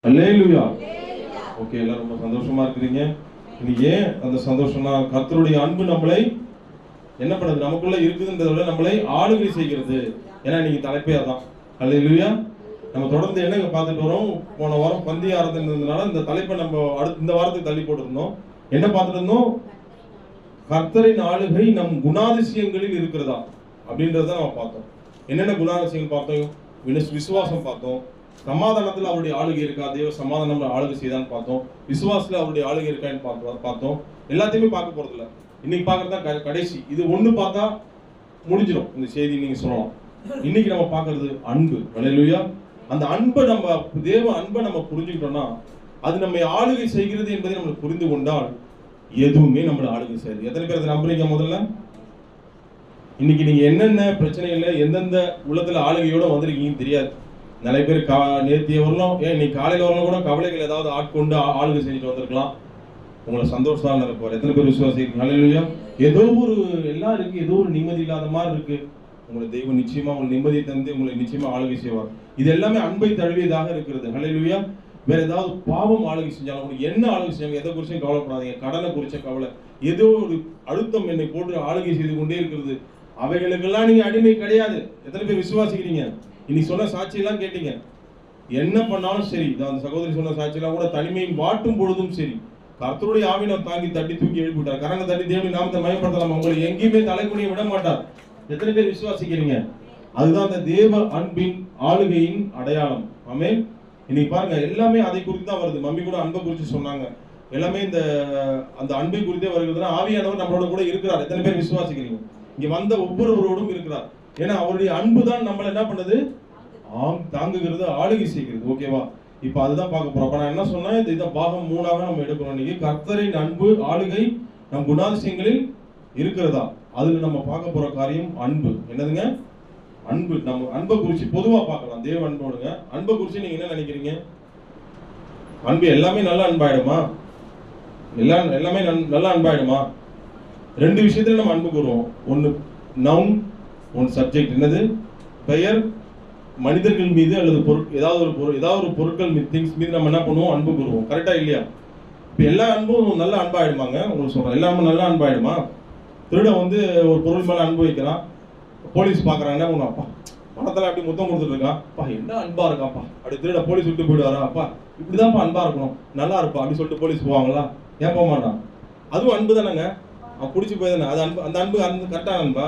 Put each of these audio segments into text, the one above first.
அல்லேலூயா. Okay, எல்லாரும் ரொம்ப சந்தோஷமா இருக்கிறீங்க. இது ஏன் அந்த சந்தோஷம்னா, கர்த்தருடைய அன்பு நம்மளை என்ன பண்ணுது, நமக்குள்ள இருக்குதுன்றத விட நம்மளை ஆளுகை செய்கிறது. ஏன்னா இன்னைக்கு தலைப்பே அதான். அல்லேலூயா. நம்ம தொடர்ந்து என்னங்க பார்த்துட்டு வரோம், போன வாரம் பந்தி ஆராதனைனால இந்த தலைப்பை நம்ம அடுத்த இந்த வாரத்துக்கு தள்ளி போட்டிருந்தோம். என்ன பார்த்துட்டு இருந்தோம்? கர்த்தரின் ஆளுகை நம் குணாதிசயங்களில் இருக்கிறதா அப்படின்றத நம்ம பார்த்தோம். என்னென்ன குணாதிசயங்கள் பார்த்தோம்? விசுவாசம் பார்த்தோம். சமாதானத்தில் அவருடைய ஆளுகை இருக்கா, தேவ சமாதானம் ஆளுகை செய்தான்னு பார்த்தோம். விசுவாசத்தில் அவருடைய ஆளுகை இருக்கான்னு பார்த்தோம். எல்லாத்தையுமே பார்க்க போறதில்ல, இன்னைக்கு பார்க்கறதா கடைசி. இது ஒண்ணு பார்த்தா முடிஞ்சிடும் இந்த செய்தி, நீங்க சொல்லலாம். இன்னைக்கு நம்ம பார்க்கறது அன்பு. அல்லேலூயா. அந்த அன்பை நம்ம, தேவ அன்பை நம்ம புரிஞ்சுக்கிட்டோம்னா, அது நம்மை ஆளுகை செய்கிறது என்பதை நம்ம புரிந்து கொண்டால் எதுவுமே நம்மளை ஆளுகை செய்யாது. எத்தனை பேர் அதை நம்புறீங்க? முதல்ல இன்னைக்கு நீங்க என்னென்ன பிரச்சனைகளை எந்தெந்த உள்ளத்துல ஆளுகையோட வந்திருக்கீங்கன்னு தெரியாது. நிறைய பேர் நேத்திய வரலாம், ஏன் இன்னைக்கு காலையில வரலாம் கூட கவலைகள் ஏதாவது ஆட்கொண்டு ஆளுகை செஞ்சுட்டு வந்திருக்கலாம். உங்களை சந்தோஷம் இருப்பார். எத்தனை பேர் விசுவாசிக்கிறீங்க? அல்லேலூயா. ஏதோ ஒரு எல்லாம் இருக்கு, ஏதோ ஒரு நிம்மதி இல்லாத மாதிரி இருக்கு. உங்களை தெய்வம் நிச்சயமா உங்களை நிம்மதியை தந்து உங்களை நிச்சயமா ஆளுகை செய்வார். இது எல்லாமே அன்பை தழுவியதாக இருக்கிறது. அல்லேலூயா. வேற ஏதாவது பாவம் ஆளுகை செஞ்சாலும், உங்களுக்கு என்ன ஆளுகை செஞ்சாங்க எதை குறிச்சும் கவலைப்படாதீங்க. கடனை குறிச்ச கவலை, ஏதோ ஒரு அழுத்தம் என்னை போட்டு ஆளுகை செய்து கொண்டே இருக்கிறது, அவைகளுக்கெல்லாம் நீங்க அடிமை கிடையாது. எத்தனை பேர் விசுவாசிக்கிறீங்க? இன்னைக்கு சொன்ன சாட்சியெல்லாம் கேட்டீங்க. என்ன பண்ணாலும் சரி, அந்த சகோதரி சொன்ன சாட்சியெல்லாம் கூட, தனிமையில் வாட்டும் பொழுதும் சரி, கர்த்தருடைய ஆவியை தாங்கி தட்டி தூக்கி எழுப்பிட்டார். கரங்க தட்டி தேவனுடைய நாமத்தை மயப்படுத்தலாம். உங்களை எங்கேயுமே தலைக்குனிய விட மாட்டார். எத்தனை பேர் விசுவாசிக்கிறீங்க? அதுதான் அந்த தேவ அன்பின் ஆளுகையின் அடையாளம். ஆமென். இன்னைக்கு பாருங்க, எல்லாமே அதை குறித்து தான் வருது. மம்மி கூட அன்பை குறித்து சொன்னாங்க. எல்லாமே இந்த அந்த அன்பை குறித்தே வருகிறதுனா, ஆவியானவர் நம்மளோட கூட இருக்கிறார். எத்தனை பேர் விசுவாசிக்கிறீங்க? இங்க வந்த ஒவ்வொருவரோடும் இருக்கிறார். ஏன்னா அவருடைய அன்பு தான் நம்மளை என்ன பண்ணுது, தாங்குகிறது, ஆளுகை செய்கிறது. ஓகேவா? இப்ப அதுதான் பார்க்க போறோம். அப்ப நான் என்ன சொன்னேன், இதை பாகம் 3ஆக நம்ம எடுக்கிறோம். இன்னைக்கு கர்த்தரின் அன்பு ஆளுகை நம் குணாதிசயங்களில் இருக்கிறதா, அதுல நம்ம பார்க்க போற காரியம் அன்பு. என்னதுங்க? அன்பு. நம்ம அன்பை குறிச்சு பொதுவா பார்க்கலாம். தேவ அன்போடுங்க. அன்பை குறிச்சு நீங்க என்ன நினைக்கிறீங்க? அன்பு எல்லாமே நல்ல அன்பாயிடுமா? எல்லாமே நல்ல அன்பாயிடுமா? ரெண்டு விஷயத்துல நம்ம அன்பு கூறுவோம். ஒன்னு நவுன், ஒன்னு சப்ஜெக்ட். என்னது? பெயர், மனிதர்கள் மீது அல்லது ஏதாவது ஒரு பொருட்கள் திங்ஸ் மீது நம்ம என்ன பண்ணுவோம்? அன்பு கூறுவோம். கரெக்டா இல்லையா? இப்ப எல்லா அன்பும் நல்ல அன்பாயிடுமாங்க? உங்களுக்கு சொல்றேன், எல்லாமே நல்ல அன்பாயிடுமா? திருடன் வந்து ஒரு பொருள் மேல அன்பு வைக்கிறான், போலீஸ் பாக்குறாங்கன்னா, உங்க அப்பா பணத்துல அப்படி முத்தம் கொடுத்துட்டு இருக்கான், அப்பா என்ன அன்பா இருக்காப்பா, அப்படி திருட போலீஸ் விட்டு போயிடுவாரா, அப்பா இப்படிதான்ப்பா அன்பா இருக்கணும், நல்லா இருப்பா அப்படி சொல்லிட்டு போலீஸ் போவாங்களா? ஏன் போக மாட்டான்? அதுவும் அன்பு தானேங்க. அவன் குடிச்சு போய் தானே அது அன்பு. அந்த அன்பு கரெக்டான அன்பா?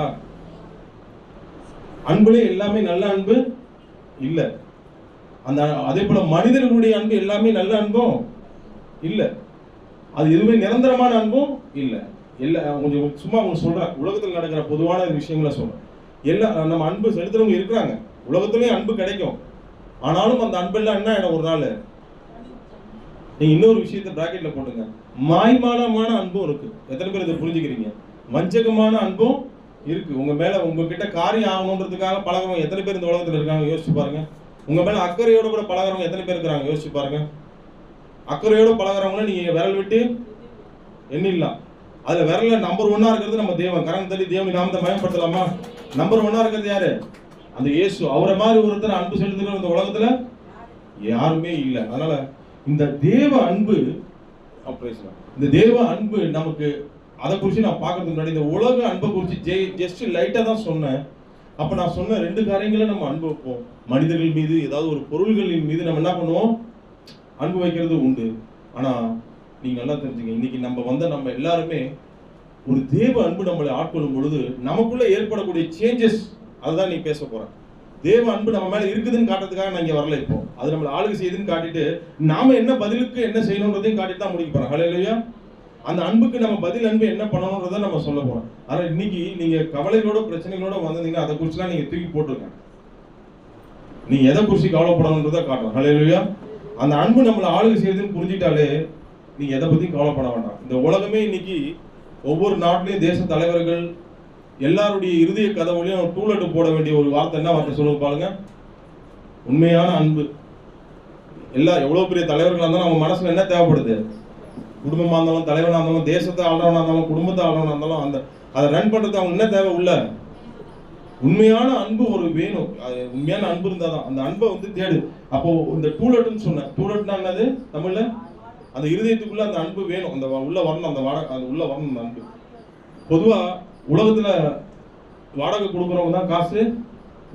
அன்புலே எல்லாமே நல்ல அன்பு இல்ல. அந்த அதே போல மனிதர்களுடைய அன்பு எல்லாமே நல்ல அன்பும் இல்ல. அது எதுவுமே நிரந்தரமான அன்பும் இல்ல. கொஞ்சம் சும்மா உங்களுக்கு சொல்றேன், உலகத்தில் நடக்கிற பொதுவான விஷயங்களை சொல்றேன். நம்ம அன்பு செலுத்துறவங்க இருக்கிறாங்க, உலகத்திலேயே அன்பு கிடைக்கும். ஆனாலும் அந்த அன்பெல்லாம் என்ன ஆயிடும் ஒரு நாள்? நீங்க இன்னொரு விஷயத்தை பிராக்கெட்ல போட்டுங்க, மாய்மாலமான அன்பும் இருக்கு. எத்தனை பேர் இதை புரிஞ்சுக்கிறீங்க? வஞ்சகமான அன்பும் இருக்கு. உங்க மேல உங்ககிட்ட காரியம் ஆகணுன்றதுக்காக பழகிறவங்க எத்தனை பேர் இந்த உலகத்துல இருக்காங்க? யோசிச்சு பாருங்க. உங்க மேல அக்கறையோட கூட பழகிறவங்க எத்தனை பேர் இருக்கிறாங்க? யோசிச்சு பாருங்க. அக்கறையோட பழகிறவங்கள நீங்க விரல் விட்டு எண்ணிடலாம். அதுல விரல்ல நம்பர் 1 இருக்கிறது நம்ம தேவன். கரங்க தள்ளி தேவனுடைய நாமத்தை மயப்படுத்தலாமா? நம்பர் 1 இருக்கிறது யாரு? அந்த இயேசு. அவரை மாதிரி ஒருத்தர் அன்பு செலுத்துகிற இந்த உலகத்துல யாருமே இல்லை. அதனால இந்த தேவ அன்பு, இந்த தேவ அன்பு நமக்கு, அதை குறித்து நான் பார்க்கறதுக்கு முன்னாடி இந்த உலக அன்பை குறித்து ஜஸ்ட் லைட்டா தான் சொன்னேன். அப்ப நான் சொன்ன 2 காரியங்களை நம்ம அன்பு வைப்போம். மனிதர்கள் மீது, ஏதாவது ஒரு பொருள்களின் மீது நம்ம என்ன பண்ணுவோம்? அன்பு வைக்கிறது உண்டு. ஆனா நீங்க நல்லா தெரிஞ்சுங்க, இன்னைக்கு நம்ம எல்லாருமே ஒரு தேவ அன்பு நம்மளை ஆட்கொள்ளும் பொழுது நமக்குள்ள ஏற்படக்கூடிய சேஞ்சஸ், அதுதான் நீ பேச போறேன். தேவ அன்பு நம்ம மேல இருக்குதுன்னு காட்டுறதுக்காக நான் இங்க வரல. இப்போ அது நம்மளை ஆளுகை செய்யுதுன்னு காட்டிட்டு நாம என்ன பதிலுக்கு என்ன செய்யணும்ன்றதையும் காட்டிட்டு தான் முடிக்க போறோம். ஹல்லேலூயா. அந்த அன்புக்கு நம்ம பதில் அன்பு என்ன பண்ணணும்ன்றதை நம்ம சொல்ல போறோம். ஆனா இன்னைக்கு நீங்க கவலைகளோட பிரச்சனைகளோட வந்தீங்கன்னா அதை குறிச்சுலாம் நீங்க தூக்கி போட்டுருங்க. நீங்க எதை குறிச்சு கவலைப்படணும்ன்றதை காட்டுறோம். ஹல்லேலூயா. அந்த அன்பு நம்மளை ஆளுகை செய்யுதுன்னு புரிஞ்சிட்டாலே நீங்க எதை பத்தியும் கவலைப்பட வேண்டாம். இந்த உலகமே இன்னைக்கு ஒவ்வொரு நாட்டிலையும் தேச தலைவர்கள் எல்லாருடைய இருதய கதவுலையும் டூலெட் போட வேண்டிய ஒரு வார்த்தை, என்ன வார்த்தை சொல்லுங்க பாருங்க? உண்மையான அன்பு. எவ்வளவு பெரிய தலைவர்களா இருந்தாலும் அவங்க மனசுல என்ன தேவைப்படுது? குடும்பமா இருந்தாலும், தலைவனா இருந்தாலும், தேசத்தை ஆள்றவனா இருந்தாலும், குடும்பத்தை ஆள்றவனா இருந்தாலும், அதை ரன் பண்றது அவங்க என்ன தேவை? உள்ள உண்மையான அன்பு ஒரு வேணும். உண்மையான அன்பு இருந்தாதான் அந்த அன்பை வந்து தேடு. அப்போ இந்த டூலெட்னு சொன்னேன். டூலெட்னா என்னது தமிழ்ல? அந்த இருதயத்துக்குள்ள அந்த அன்பு வேணும். அந்த உள்ள வரணும். அந்த உள்ள வரணும் அந்த அன்பு. பொதுவா உலகத்துல வாடகை கொடுக்குறவங்க தான் காசு,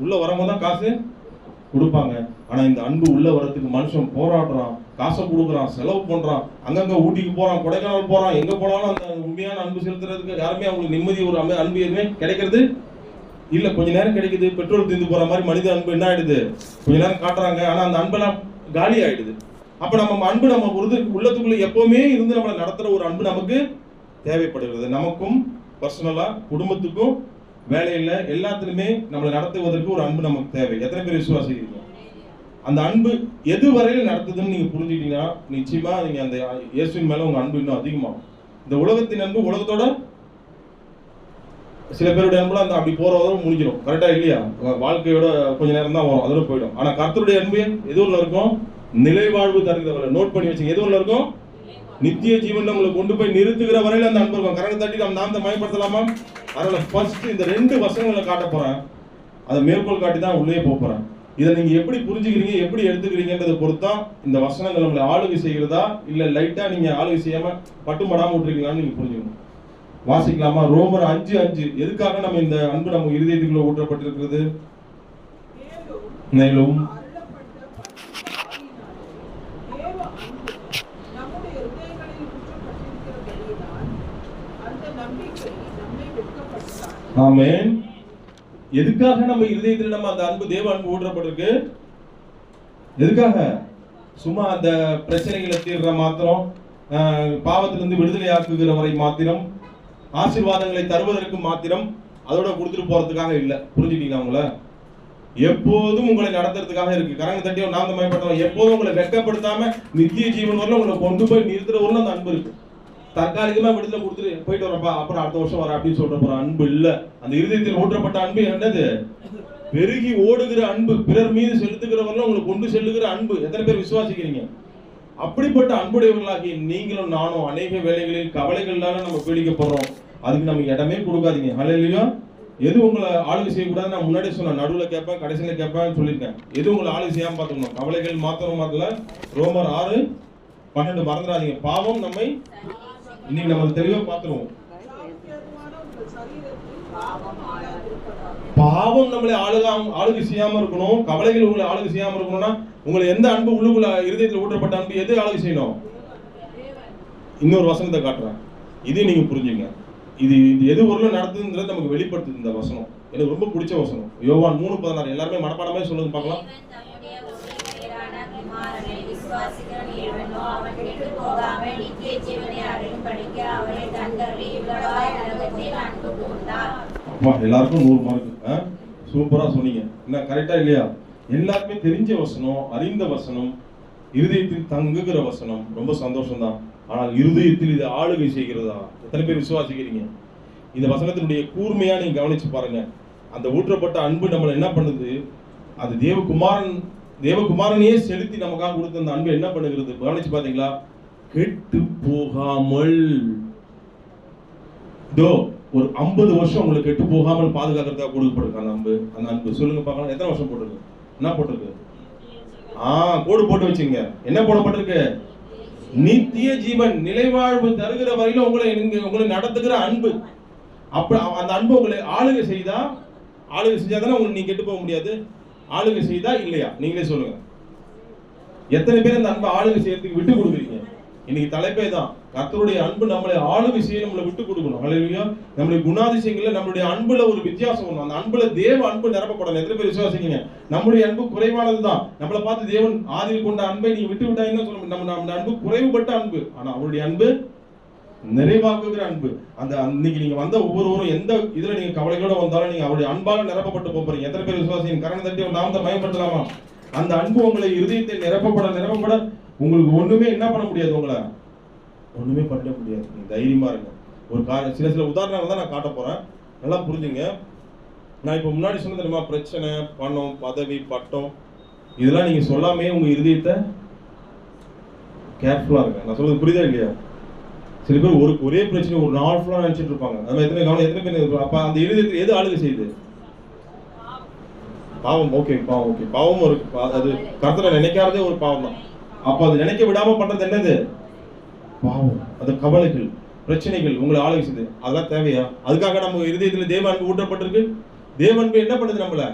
உள்ள வரவங்க தான் காசு கொடுப்பாங்க. ஆனா இந்த அன்பு உள்ள வரதுக்கு மனுஷன் போராடுறான், காசை கொடுக்குறான், செலவு பண்றான், அங்கங்க ஊட்டிக்கு போறான், கொடைக்கானல் போறான், எங்க போனாலும் அந்த உண்மையான அன்பு செலுத்துறதுக்கு யாருமே அவங்களுக்கு நிம்மதி ஒரு அன்பு எதுவுமே கிடைக்கிறது இல்ல. கொஞ்ச நேரம் கிடைக்குது, பெட்ரோல் தீர்ந்து போற மாதிரி மனித அன்பு என்ன ஆயிடுது, கொஞ்ச நேரம் காட்டுறாங்க, ஆனா அந்த அன்பெல்லாம் காலி ஆயிடுது. அப்ப நம்ம அன்பு நம்ம உள்ளத்துக்குள்ள எப்பவுமே இருந்து நம்மளை நடத்துற ஒரு அன்பு நமக்கு தேவைப்படுகிறது. நமக்கும் பர்சனலா, குடும்பத்துக்கும், வேலையில எல்லாத்துலயுமே நம்மளை நடத்துவதற்கு ஒரு அன்பு நமக்கு தேவை. எத்தனை பேர் விசுவாசிக்கிறீங்க? அந்த அன்பு எது வரையில் நடத்துதுன்னு நீங்க புரிஞ்சுக்கிட்டீங்கன்னா நிச்சயமா நீங்க அந்த இயேசுவின் மேல உங்க அன்பு இன்னும் அதிகமாகும். இந்த உலகத்தின் அன்பு உலகத்தோட சில பேருடைய அன்புல அந்த அப்படி போறதோட முடிஞ்சிடும். கரெக்டா இல்லையா? வாழ்க்கையோட கொஞ்ச நேரம் தான் வரும், அதோட போயிடும். ஆனா கர்த்தருடைய அன்பு எது உள்ள இருக்கும்? நிலைவாழ்வு தருகிறவரை நோட் பண்ணி வச்சுங்க. எது உள்ள இருக்கும்? நித்திய ஜீவன் உங்களை கொண்டு போய் நிறுத்துகிற வரையில அந்த அன்பு இருக்கும். கரங்க தட்டி நம்ம நாமத்தை மயப்படுத்தலாமா? அதனால ஃபர்ஸ்ட் இந்த 2 வசனங்களை காட்ட போறேன். அதை மேற்கோள் காட்டி தான் உள்ளே போறேன். இதை நீங்க எப்படி புரிஞ்சுக்கிறீங்க, எப்படி எடுத்துக்கிறீங்கன்றதை பொறுத்தான் இந்த வசனங்கள் உங்களை ஆளுகை செய்கிறதா இல்ல லைட்டா நீங்க ஆளுகை செய்யாம பட்டுமடாம விட்டுருக்கீங்களான்னு நீங்க புரிஞ்சுக்கணும். வாசிக்கலாமா? ரோமர் 5:5. எதுக்காக நம்ம இந்த அன்பு நம்ம இருதயத்துக்குள்ள ஊற்றப்பட்டிருக்கிறது? மேலும் ஆமென். எதுக்காக நம்ம இருதயத்தில் நம்ம அந்த அன்பு, தேவ அன்பு ஊற்றப்பட்டிருக்கு? எதுக்காக? சும்மா அந்த பிரச்சனைகளை தீர்ற மாத்திரம், பாவத்திலிருந்து விடுதலை ஆக்குகிற வரை மாத்திரம், ஆசீர்வாதங்களை தருவதற்கு மாத்திரம், அதோட கொடுத்துட்டு போறதுக்காக இல்ல. புரிஞ்சுட்டீங்களா? உங்களை எப்போதும் உங்களை நடத்துறதுக்காக இருக்கு. கரங்க தட்டியோ நாம் மயப்பட்டோம். எப்போதும் உங்களை வெட்கப்படுத்தாம நித்திய ஜீவன் வரல உங்களை கொண்டு போய் நிறுத்துற வரல அந்த அன்பு இருக்கு. தற்காலிகமா விடுதலை கொடுத்துட்டு போயிட்டு வரப்பா, அப்புறம் அடுத்த வருஷம் வர அப்படின்னு சொல்ற போற அன்பு இல்ல. அந்த இருதயத்தில் ஊற்றப்பட்ட அன்பு என்னது? பெருகி ஓடுகிற அன்பு, பிறர் மீது செலுத்துகிறவர்கள் உங்களை கொண்டு செல்லுகிற அன்பு. எத்தனை பேர் விசுவாசிக்கிறீங்க? அப்படிப்பட்ட அன்புடையவர்களாகி நீங்களும் நானும் அநேக வேளைகளில் கவலைகளால நம்ம பீடிக்கப்படுறோம். அதுக்கு நம்ம இடமே கொடுக்காதீங்க. ஹல்லேலூயா. எது உங்களை ஆளுகை செய்யக்கூடாது நான் முன்னாடியே சொன்னேன். நடுவில் கேட்பேன், கடைசியில் கேட்பேன்னு சொல்லியிருக்கேன். எது உங்களை ஆளுகை செய்யாம பார்த்துக்கணும். கவலைகள் மாத்திரம் மாத்தல. ரோமர் 6:12 மறந்துடாதீங்க. பாவம் நம்மை இன்னைக்கு நம்ம தெளிவா பார்த்துருவோம். பாவம் நம்மளை ஆளுகை செய்யாம இருக்கணும். கவலைகள் உங்களை ஆளுகை செய்யாம இருக்கணும்னா உங்களை எந்த அன்பு உள்ளுக்குள்ள இருதயத்தில் ஊற்றப்பட்ட அன்பு எது ஆளுகை செய்யணும்? இன்னொரு வசனத்தை காட்டுறேன், இது நீங்க புரிஞ்சுங்க. இது எது ஒரு நடத்துதுன்றது நமக்கு வெளிப்படுத்துது இந்த வசனம். எனக்கு ரொம்ப பிடிச்ச வசனம் யோவான் 3:16. எல்லாருமே மனப்பாடமே சொல்லுங்க பார்க்கலாம். எல்லாருக்கும் 100 மார்க். சூப்பரா சொன்னீங்க. என்ன கரெக்டா இல்லையா? எல்லாருமே தெரிஞ்ச வசனம், அறிந்த வசனம், இருதயத்தில் தங்குகிற வசனம். ரொம்ப சந்தோஷம் தான். ஆனால் இருதயத்தில் இது ஆளுகை செய்கிறதா? எத்தனை பேர் விசுவாசிக்கிறீங்க? இந்த வசனத்தினுடைய கூர்மையா நீங்க கவனிச்சு பாருங்க. அந்த ஊற்றப்பட்ட அன்பு நம்மளை என்ன பண்ணுது? அது தேவகுமாரனையே செலுத்தி நமக்காக கொடுத்த அந்த அன்பு என்ன பண்ணுகிறது? கவனிச்சு பாத்தீங்களா? கெட்டு போகாமல் ஒரு 50 வருஷம் உங்களுக்கு கெட்டு போகாமல் பாதுகாக்கிறதுக்காக கொடுக்கப்பட்டிருக்கு அந்த அன்பு. சொல்லுங்க பார்க்கலாம். எத்தனை வருஷம் போட்டிருக்கு? என்ன போட்டிருக்கு? கோடு போட்டு வச்சுங்க. என்ன போடப்பட்டிருக்கு? நித்திய ஜீவன், நிலைவாழ்வு தருகிற வரையில உங்களை நடத்துகிற அன்பு. அப்ப அந்த அன்பு உங்களை ஆளுகை செஞ்சாதானே உங்களுக்கு நீங்க கெட்டு போக முடியாது. ஆளுகை செய்தா இல்லையா? நீங்களே சொல்லுங்க. எத்தனை பேர் அந்த அன்பை ஆளுகை செய்யறதுக்கு விட்டு கொடுக்குறீங்க? இன்னைக்கு தலைப்பே தான், கர்த்தருடைய அன்பு நம்மளை ஆளுகை செய்ய நம்மளை விட்டு கொடுக்கணும். ஹல்லேலூயா. நம்மளுடைய குணாதிசயங்கள்ல நம்மளுடைய அன்புல ஒரு வித்தியாசம் வரும். அந்த அன்புல தேவ அன்பு நிரப்பப்படணும். எத்தனை பேர் விசுவாசிக்கீங்க? நம்முடைய அன்பு குறைவானதுதான். நம்மளை பார்த்து தேவன் ஆதியில் கொண்ட அன்பை நீங்க விட்டு விட்டாங்கன்னு சொல்ல முடியும். நம்ம அன்பு குறைவுபட்ட அன்பு. ஆனா அவருடைய அன்பு நிறைவாக்குகிற அன்பு. அந்த இன்னைக்கு நீங்க வந்த ஒவ்வொருவரும் எந்த இதுல நீங்க கவலைகளோட வந்தாலும் நீங்க அவருடைய அன்பால நிரப்பப்பட்டு போறீங்க. எத்தனை பேர் விசுவாசிங்க? கரணம் தட்டி ஒரு நாமத்தை மயப்படுத்தலாமா? அந்த அன்பு உங்களை இருதயத்தை நிரப்பப்பட உங்களுக்கு ஒண்ணுமே என்ன பண்ண முடியாது. உங்களை ஒண்ணுமே பண்ண முடியாது. நீங்க தைரியமா இருங்க. ஒரு சில உதாரணங்கள் தான் நான் காட்ட போறேன். நல்லா புரிஞ்சுங்க. நான் இப்ப முன்னாடி சொன்ன தெரியுமா? பிரச்சனை, பணம், பதவி, பட்டம், இதெல்லாம் நீங்க சொல்லாமே உங்க இருதயத்தை கேர்ஃபுல்லா இருங்க. நான் சொல்றது புரியுதா இல்லையா? சில பேர் ஒரே பிரச்சனை ஒரு நாள் ஃபுல்லா நினைச்சிட்டு இருப்பாங்க. அது எத்தனை பேர்? அப்ப அந்த இருதயத்தில் எது ஆளுகை செய்யுது? பாவம். ஓகே, பாவம். ஓகே, பாவமும் இருக்கு. அது கர்த்தரை நினைக்காததே ஒரு பாவம் தான். அப்ப அது நினைக்க விடாம பண்றது என்னது? பாவம். அது கவலைகள், பிரச்சனைகள் உங்களை ஆளுகை செய்யுது. அதெல்லாம் தேவையா? அதுக்காக நம்ம இருதயத்துல தேவ அன்பு ஊட்டப்பட்டிருக்கு. தேவ அன்பு என்ன பண்ணுது நம்மள?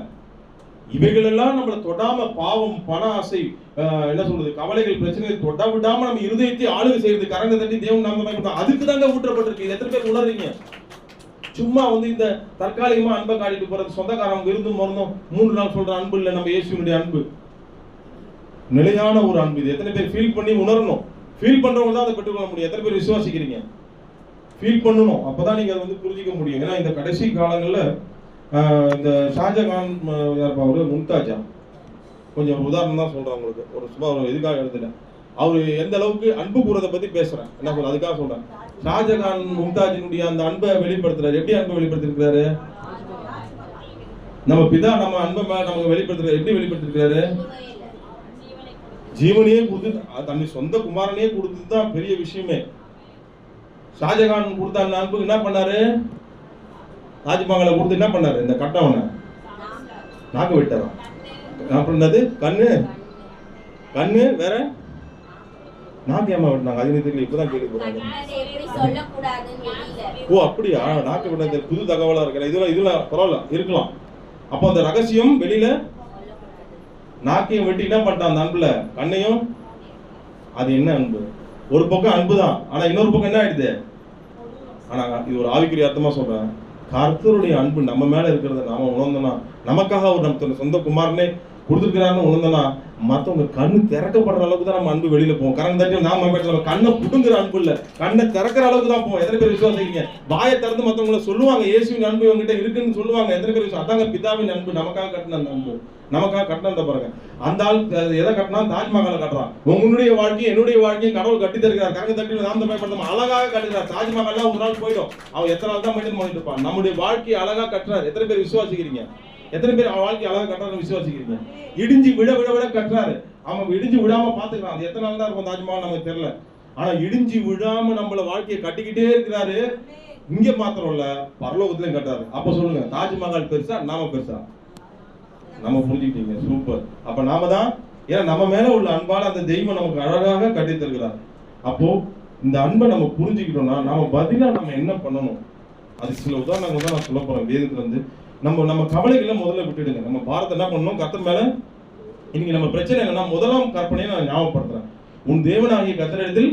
இவைகள் எல்லாம் நம்மள தொடாம, பாவம், பண ஆசை, என்ன சொல்றது, கவலைகள், பிரச்சனைகள் தொட விடாம நம்ம இருதயத்தை ஆளுகை செய்யறது, கரங்க தட்டி தேவன் நாம அதுக்கு தாங்க ஊட்டப்பட்டிருக்கு. இது எத்தனை பேர் உணர்றீங்க? சும்மா இந்த தற்காலிகமா அன்பை காட்டிட்டு போறது, சொந்தக்காரங்க விருந்தும் மருந்தும் 3 நாள் சொல்ற அன்பு இல்ல நம்ம இயேசுவினுடைய அன்பு. நிலையான ஒரு அன்பு. இது எத்தனை பேர் ஃபீல் பண்ணி உணரணும்? ஃபீல் பண்றவங்க தான் அதை பெற்றுக்கொள்ள முடியும். எத்தனை பேர் விசுவாசிக்கிறீங்க? ஃபீல் பண்ணணும். அப்பதான் நீங்க அதை புரிஞ்சிக்க முடியும். ஏன்னா இந்த கடைசி காலங்கள்ல இந்த ஷாஜகான் யாருப்பா அவரு, மும்தாஜா, கொஞ்சம் உதாரணம் தான் சொல்றேன் உங்களுக்கு. ஒரு சும்மா ஒரு இதுக்காக எழுதுல. அவரு எந்த அளவுக்கு அன்பு கூறதை பத்தி பேசுறேன். என்ன சொல்ற, அதுக்காக சொல்றேன். ஷாஜகான் மும்தாஜினுடைய அந்த அன்பை வெளிப்படுத்துறாரு. எப்படி அன்பை வெளிப்படுத்திருக்கிறாரு? நம்ம பிதா நம்ம அன்பை நமக்கு வெளிப்படுத்துறாரு. எப்படி வெளிப்படுத்திருக்கிறாரு? ஜீவனையே கொடுத்து, தன்னை சொந்த குமாரனையே கொடுத்து தான் பெரிய விஷயமே. ஷாஜகான் கொடுத்த அந்த அன்புக்கு என்ன பண்ணாரு? தாஜ்மஹாலை கொடுத்து என்ன பண்ணாரு? இந்த கட்டவனை நாக்கு விட்டாராம். அப்புறம் என்னது? கண்ணு, கண்ணு வேற நாக்கு ஏமா விட்டாங்க? அது தெரியல, இப்பதான் கேள்விப்படுறாங்க. ஓ அப்படியா? நாக்கு விட்டது புது தகவலா இருக்கிற. இதுல பரவாயில்ல இருக்கலாம். அப்போ அந்த ரகசியம் வெளியில, நாக்கையும் வெட்டி என்ன பண்ணிட்டான் அந்த அன்புல? கண்ணையும். அது என்ன அன்பு? ஒரு பக்கம் அன்பு தான், ஆனா இன்னொரு பக்கம் என்ன ஆயிடுது? ஆனா இது ஒரு ஆவிக்குரிய அர்த்தமா சொல்றேன். கர்த்தருடைய அன்பு நம்ம மேல இருக்கிறத நாம உணர்ந்தோம்னா, நமக்காக அவர் நம்ம சொந்த குமாரனே கொடுத்துருக்கிறாருன்னு உணர்ந்தோம்னா, மற்றவங்க கண்ணு திறக்கப்படுற அளவுக்கு தான் நம்ம அன்பு வெளியில போவோம். கரண் தட்டி நாம கண்ணை புடுங்குற அன்பு இல்ல, கண்ணை திறக்கிற அளவுக்கு தான் போவோம். எத்தனை பேர் விசுவாசிக்கிறீங்க? வாயை திறந்து மற்றவங்களை சொல்லுவாங்க இயேசுவின் அன்பு இவங்ககிட்ட இருக்குன்னு சொல்லுவாங்க. எத்தனை பேர் விசுவாசம்? அதாங்க பிதாவின் அன்பு. நமக்காக கட்டின அந்த அன்பு, நமக்காக கட்டின பாருங்க. அந்த ஆள் எதை கட்டினா? தாஜ்மஹாலை கட்டுறான். உங்களுடைய வாழ்க்கையும் என்னுடைய வாழ்க்கையும் கடவுள் கட்டி தருகிறார். கரங்க தட்டி நாம் பயன்படுத்த அழகாக கட்டுகிறார். தாஜ்மஹால் ஒரு நாள் போயிடும், அவன் எத்தனை நாள் தான் மெயின்டைன் பண்ணிட்டு இருப்பான். நம்முடைய வாழ்க்கையை அழகா கட்டுறாரு. எத்தனை பேர் விசுவாசிக்கிறீங்க? எத்தனை பேர் வாழ்க்கை அழகா கட்டுறாரு விசுவாசிக்கிறீங்க? இடிஞ்சு விட விட விட கட்டுறாரு. அவன் இடிஞ்சு விடாம பாத்துக்கிறான். அது எத்தனை நாள் தான் இருக்கும் தாஜ்மஹால் நமக்கு தெரியல. ஆனா இடிஞ்சு விடாம நம்மள வாழ்க்கையை கட்டிக்கிட்டே இருக்கிறாரு. இங்க மாத்திரம் இல்ல, பரலோகத்திலையும் கட்டுறாரு. அப்ப சொல்லுங்க, தாஜ்மஹால் பெருசா நாம பெருசா? நம்ம புரிஞ்சுக்கிட்டீங்க, சூப்பர். அப்ப நாம தான், ஏன்னா நம்ம மேல உள்ள அன்பால அந்த தெய்வம் நமக்கு அழகாக கட்டி தருகிறார். அப்போ இந்த அன்பை நம்ம புரிஞ்சுக்கிட்டோம்னா நாம பதிலா நம்ம என்ன பண்ணணும்? அது சில உதாரணங்கள் தான் நான் சொல்ல போறேன். வேதத்துல இருந்து நம்ம கவலைகளை முதல்ல விட்டுடுங்க. நம்ம பாரத்தை என்ன பண்ணணும்? கர்த்தர் மேல. இன்னைக்கு நம்ம பிரச்சனை என்னன்னா, முதலாம் கற்பனையை நான் ஞாபகப்படுத்துறேன். உன் தேவனாகிய கர்த்தரிடத்தில்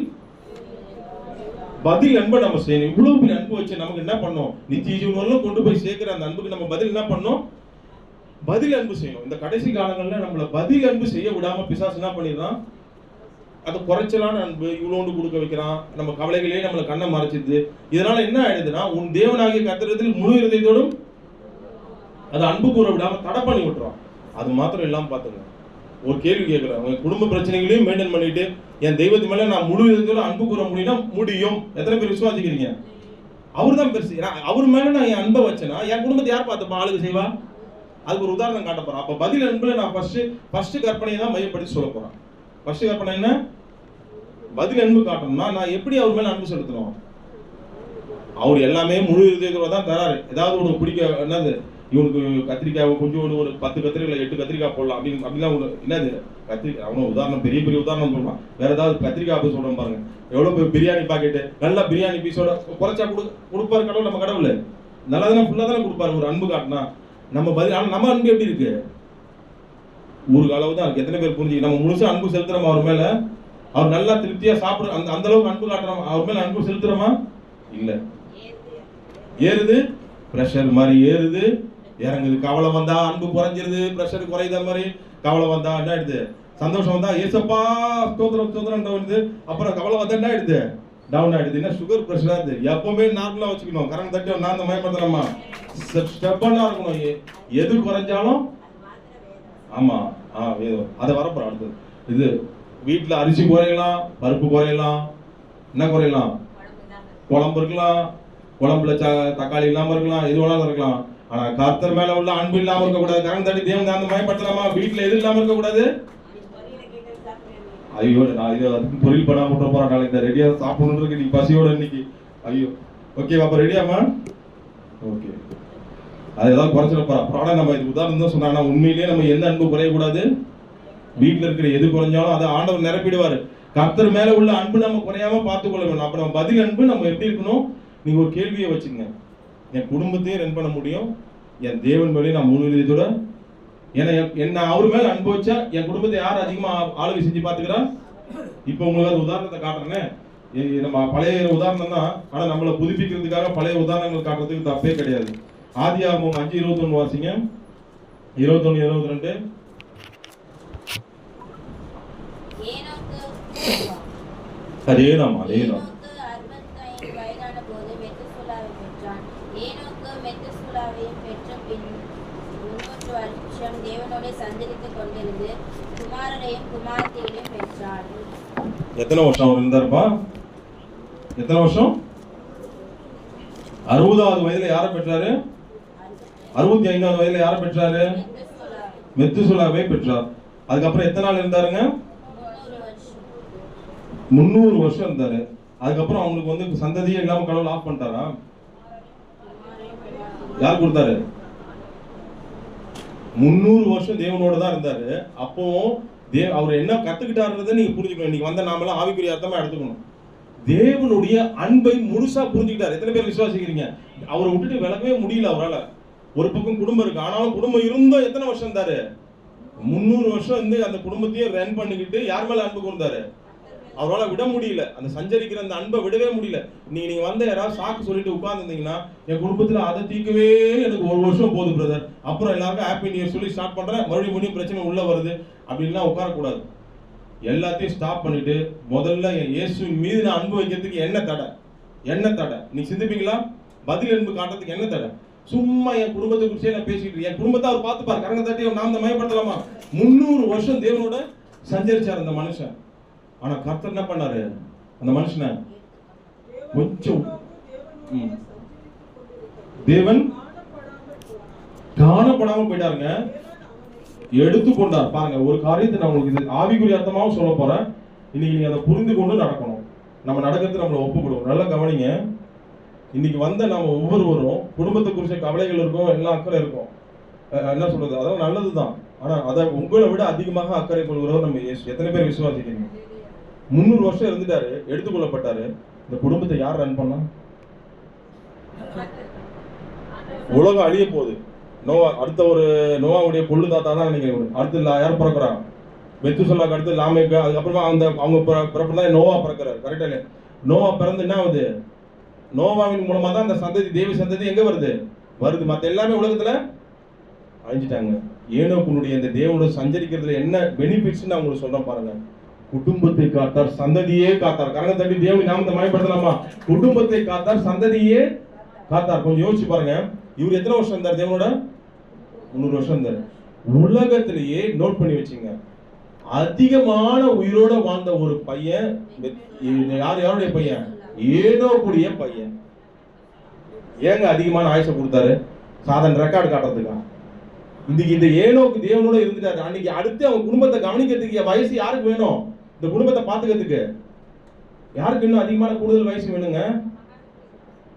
பதில் அன்பை நம்ம செய்யணும். இவ்வளவு பெரிய அன்பு வச்சு நமக்கு என்ன பண்ணணும்? நித்திய ஜீவன் கொண்டு போய் சேர்க்கிற அந்த அன்புக்கு நம்ம பதில் என்ன பண்ணணும்? பதில் அன்பு செய்யணும். இந்த கடைசி காலங்கள்ல நம்மள பதில் அன்பு செய்ய விடாம பிசாசு என்ன பண்ணிடுறான்? அது குறைச்சலான அன்பு இவ்வளோண்டு கொடுக்க வைக்கிறான். நம்ம கவலைகளே நம்மள கண்ணை மறைச்சிது. இதனால என்ன ஆயிடுதுன்னா, உன் தேவனாகிய கர்த்தரிடத்தில் முழு இருதயத்தோடும் அது அன்பு கூற விடாம தடை பண்ணி விட்டுறான். அது மாத்திரம் இல்லாம பாத்துங்க, ஒரு கேள்வி கேட்கிறேன். உங்க குடும்ப பிரச்சனைகளையும் மெயின்டைன் பண்ணிட்டு என் தெய்வத்து மேல நான் முழு இருதயத்தோட அன்பு கூற முடியும்னா முடியும். எத்தனை பேர் விசுவாசிக்கிறீங்க? அவர் தான் பெருசு. அவர் மேல நான் என் அன்பை வச்சேன்னா என் குடும்பத்தை யார் பார்த்துப்பா? ஆளுக்கு செய்வா? அதுக்கு ஒரு உதாரணம் காட்ட போறேன். அப்ப பதில் அன்புல நான் ஃபர்ஸ்ட் கற்பனையை தான் மையப்படுத்தி சொல்ல போறேன். ஃபர்ஸ்ட் கற்பனை என்ன? பதில் அன்பு காட்டணும்னா நான் எப்படி அவர் மேல அன்பு செலுத்தணும்? அவர் எல்லாமே முழு இதயத்தோட தான் தராரு. ஏதாவது ஒரு பிடிக்க, என்னது இவனுக்கு கத்திரிக்காய் கொஞ்சம் ஒரு 10 கத்திரிக்காய் 8 கத்திரிக்காய் போடலாம் அப்படிலாம் என்னது கத்திரிக்காய். அவனும் உதாரணம், பெரிய பெரிய உதாரணம் சொல்றான். வேற ஏதாவது கத்திரிக்காய் அப்படி சொல்றேன் பாருங்க. எவ்வளவு பிரியாணி பாக்கெட்டு, நல்லா பிரியாணி பீஸோட குறைச்சா கொடுப்பாரு கடவுள். நம்ம கடவுள் நல்லா தானே ஃபுல்லா தானே கொடுப்பாரு ஒரு அன்பு காட்டினா. நம்ம பதில், ஆனா நம்ம அன்பு எப்படி இருக்கு? ஒரு அளவு தான் இருக்கு. எத்தனை பேர் புரிஞ்சு நம்ம முழுசா அன்பு செலுத்துறோமா அவர் மேல? அவர் நல்லா திருப்தியா சாப்பிடுற அந்த அளவுக்கு அன்பு காட்டுறோம் அவர் மேல? அன்பு செலுத்துறோமா? இல்ல. ஏறுது, பிரஷர் மாதிரி ஏறுது இறங்குது. கவலை வந்தா அன்பு குறைஞ்சிருது, பிரஷர் குறையுத மாதிரி. கவலை வந்தா என்ன ஆயிடுது? சந்தோஷம் வந்தா ஏசப்பா ஸ்தோத்திரம் ஸ்தோத்திரம் வருது. அப்புறம் கவலை வந்தா என்ன ஆயிடுது? டவுன் ஆயிடுது. என்ன சுகர் பிரஷரா இருக்கு. எப்பவுமே நார்மலா வச்சுக்கணும். கரண்ட் தட்டி நான் அந்த மயப்படுத்தலாமா? ஸ்டெப்பனா இருக்கணும். எது குறைஞ்சாலும் ஆமா அதை வரப்போற அடுத்தது. இது வீட்டுல அரிசி குறையலாம், பருப்பு குறையலாம், என்ன குறையலாம்? குழம்பு இருக்கலாம், குழம்புல தக்காளி இல்லாம இருக்கலாம், எது வேணாலும் இருக்கலாம். ஆனா கர்த்தர் மேல உள்ள அன்பு இல்லாம இருக்க கூடாது. கரண்ட் தட்டி தேவன் அந்த மயப்படுத்தலாமா? வீட்டுல எது இல்லாம இருக்க கூடாது? ஐயோ நான் இது அதுக்கு பொரியல் பண்ணாம விட்டுற போறேன். நாளைக்கு இந்த ரெடியா சாப்பிடணும் இருக்கு. நீ பசியோட இன்னைக்கு. ஐயோ ஓகே, அப்ப ரெடியாமா? ஓகே. அது ஏதாவது குறைச்சிடப்பா. ஆனா நம்ம இது உதாரணம் தான் சொன்னா, உண்மையிலேயே நம்ம எந்த அன்பு குறையக்கூடாது. வீட்டில் இருக்கிற எது குறைஞ்சாலும் அதை ஆண்டவர் நிரப்பிடுவாரு. கர்த்தர் மேல உள்ள அன்பு நம்ம குறையாம பார்த்துக்கொள்ள வேணும். அப்ப நம்ம பதில் அன்பு நம்ம எப்படி இருக்கணும்? நீங்க ஒரு கேள்வியை வச்சுங்க, என் குடும்பத்தையும் ரன் பண்ண முடியும், என் தேவன் மேலேயும் நான் முன்னுரிமையோட, ஏன்னா என்ன அவர் மேல அன்பு வச்சா என் குடும்பத்தை யார் அதிகமா ஆளுகை செஞ்சு பாத்துக்கிறா? இப்ப உங்களுக்கு அது உதாரணத்தை காட்டுறேன்னு, நம்ம பழைய உதாரணம் தான், ஆனா நம்மளை புதுப்பிக்கிறதுக்காக பழைய உதாரணங்கள் காட்டுறதுக்கு தப்பே கிடையாது. ஆதியாகமம் 5:21 வாசிங்க. 21, 22. அதேதான். எத்தனை வருஷம் அவர் இருந்தாருப்பா? எத்தனை வருஷம்? 60வது வயதுல யாரை பெற்றாரு? 65வது வயதுல யாரை பெற்றாரு? மெத்துசலாவை பெற்றார். அதுக்கப்புறம் எத்தனை நாள் இருந்தாருங்க? 300 வருஷம் இருந்தாரு. அதுக்கப்புறம் அவங்களுக்கு வந்து சந்ததியே இல்லாம கடவுள் ஆஃப் பண்ணிட்டாரா? யார் கொடுத்தாரு? 300 வருஷம் தேவனோட தான் இருந்தாரு. அப்போ அவர் என்ன கத்துக்கிட்டாருன்றதை நீங்க புரிஞ்சுக்கணும். இன்னைக்கு வந்த நாமெல்லாம் ஆவிக்குரிய அர்த்தமா எடுத்துக்கணும். தேவனுடைய அன்பை முழுசா புரிஞ்சுக்கிட்டாரு. எத்தனை பேர் விசுவாசிக்கிறீங்க? அவரை விட்டுட்டு விலகவே முடியல அவரால. ஒரு பக்கம் குடும்பம் இருக்கு, ஆனாலும் குடும்பம் இருந்தும் எத்தனை வருஷம் இருந்தாரு? 300 வருஷம் இருந்து அந்த குடும்பத்தையும் ரன் பண்ணிக்கிட்டு யார் மேல அன்பு கூர்ந்தாரு? அவரால் விட முடியல. அந்த சஞ்சரிக்கிற அந்த அன்பை விடவே முடியல. நீங்க வந்து யாராவது சாக்கு சொல்லிட்டு உட்கார்ந்துருந்தீங்கன்னா, என் குடும்பத்துல அதை தீர்க்கவே எனக்கு 1 வருஷம் போகுது பிரதர், அப்புறம் எல்லாருக்கும் ஹாப்பி நியூ இயர் சொல்லி ஸ்டார்ட் பண்றேன், மறுபடியும் பிரச்சனை உள்ள வருது அப்படின்லாம் உட்காரக்கூடாது. எல்லாத்தையும் ஸ்டாப் பண்ணிட்டு முதல்ல என் இயேசுவின் மீது நான் அன்பு வைக்கிறதுக்கு என்ன தடை? என்ன தடை? நீ சிந்திப்பீங்களா? பதில் அன்பு காட்டுறதுக்கு என்ன தடை? சும்மா என் குடும்பத்தை குறிச்சே நான் பேசிக்கிட்டு, என் குடும்பத்தை அவர் பார்த்துப்பார், கரங்க தட்டி நாம் இந்த மயப்படுத்தலாமா? 300 வருஷம் தேவனோட சஞ்சரிச்சார் அந்த மனுஷன். ஆனா கர்த்தர் என்ன பண்ணாரு? அந்த மனுஷனை கொஞ்சம் தேவன் காணப்படாம போயிட்டாருங்க, எடுத்துக்கொண்டார். பாருங்க, ஒரு காரியத்தை நான் உங்களுக்கு இது ஆவிக்குரிய அர்த்தமாவும் சொல்ல போறேன். இன்னைக்கு நீங்க அதை புரிந்து கொண்டு நடக்கணும். நம்ம நடக்கிறது நம்மளை ஒப்புக்கொடுவோம். நல்லா கவனிங்க. இன்னைக்கு வந்த நம்ம ஒவ்வொருவரும் குடும்பத்தை குறிச்ச கவலைகள் இருக்கும், எல்லாம் அக்கறை இருக்கும். என்ன சொல்றது, அதாவது நல்லதுதான். ஆனா அதை உங்களை விட அதிகமாக அக்கறை கொள்கிறவர் நம்ம இயேசு. எத்தனை பேர் விசுவாசிக்கிறீங்க? 300 வருஷம் இருந்துட்டாரு, எடுத்துக்கொள்ளப்பட்டாரு. இந்த குடும்பத்தை யார் ரன் பண்ணா? உலகம் அழிய போகுது. நோவா அடுத்த ஒரு நோவாவுடைய பொண்ணு தாத்தா தான் நினைக்கிறேன். அடுத்து யார் பிறக்கிறாங்க? மெத்துசலாக்கு அடுத்து லாமேக்கு, அதுக்கப்புறமா அவங்க பிறப்பு தான் நோவா பிறக்கிறாரு. கரெக்டா இல்லையா? நோவா பிறந்து என்ன ஆகுது? நோவாவின் மூலமா தான் அந்த சந்ததி, தேவி சந்ததி எங்க வருது? மத்த எல்லாமே உலகத்துல அழிஞ்சிட்டாங்க. ஏனோக்குனுடைய இந்த தேவனோட சஞ்சரிக்கிறதுல என்ன பெனிஃபிட்ஸ் நான் உங்களுக்கு சொல்றேன் பாருங்க. குடும்பத்தை காத்தார், சந்ததியே காத்தார். கரங்க தட்டி தேவன் நாமத்தை மயப்படுத்தலாமா? குடும்பத்தை காத்தார், சந்ததியே காத்தார். கொஞ்சம் யோசிச்சு பாருங்க. இவர் எத்தனை வருஷம் இருந்தார் தேவனோட? 300 வருஷம் இருந்தார். உலகத்திலேயே நோட் பண்ணி வச்சுங்க, அதிகமான உயிரோட வாழ்ந்த ஒரு பையன் யாருடைய பையன்? ஏனோக்குடைய பையன். ஏங்க அதிகமான ஆயுசை கொடுத்தாரு? சாதாரண ரெக்கார்டு காட்டுறதுக்கா? இந்த ஏனோக்கு தேவனோட இருந்துட்டாரு. அன்னைக்கு அடுத்து அவன் குடும்பத்தை கவனிக்கிறதுக்கு வயசு யாருக்கு வேணும்? இந்த குடும்பத்தை பார்த்துக்கிறதுக்கு யாருக்கு இன்னும் அதிகமான கூடுதல் வயசு வேணுங்க?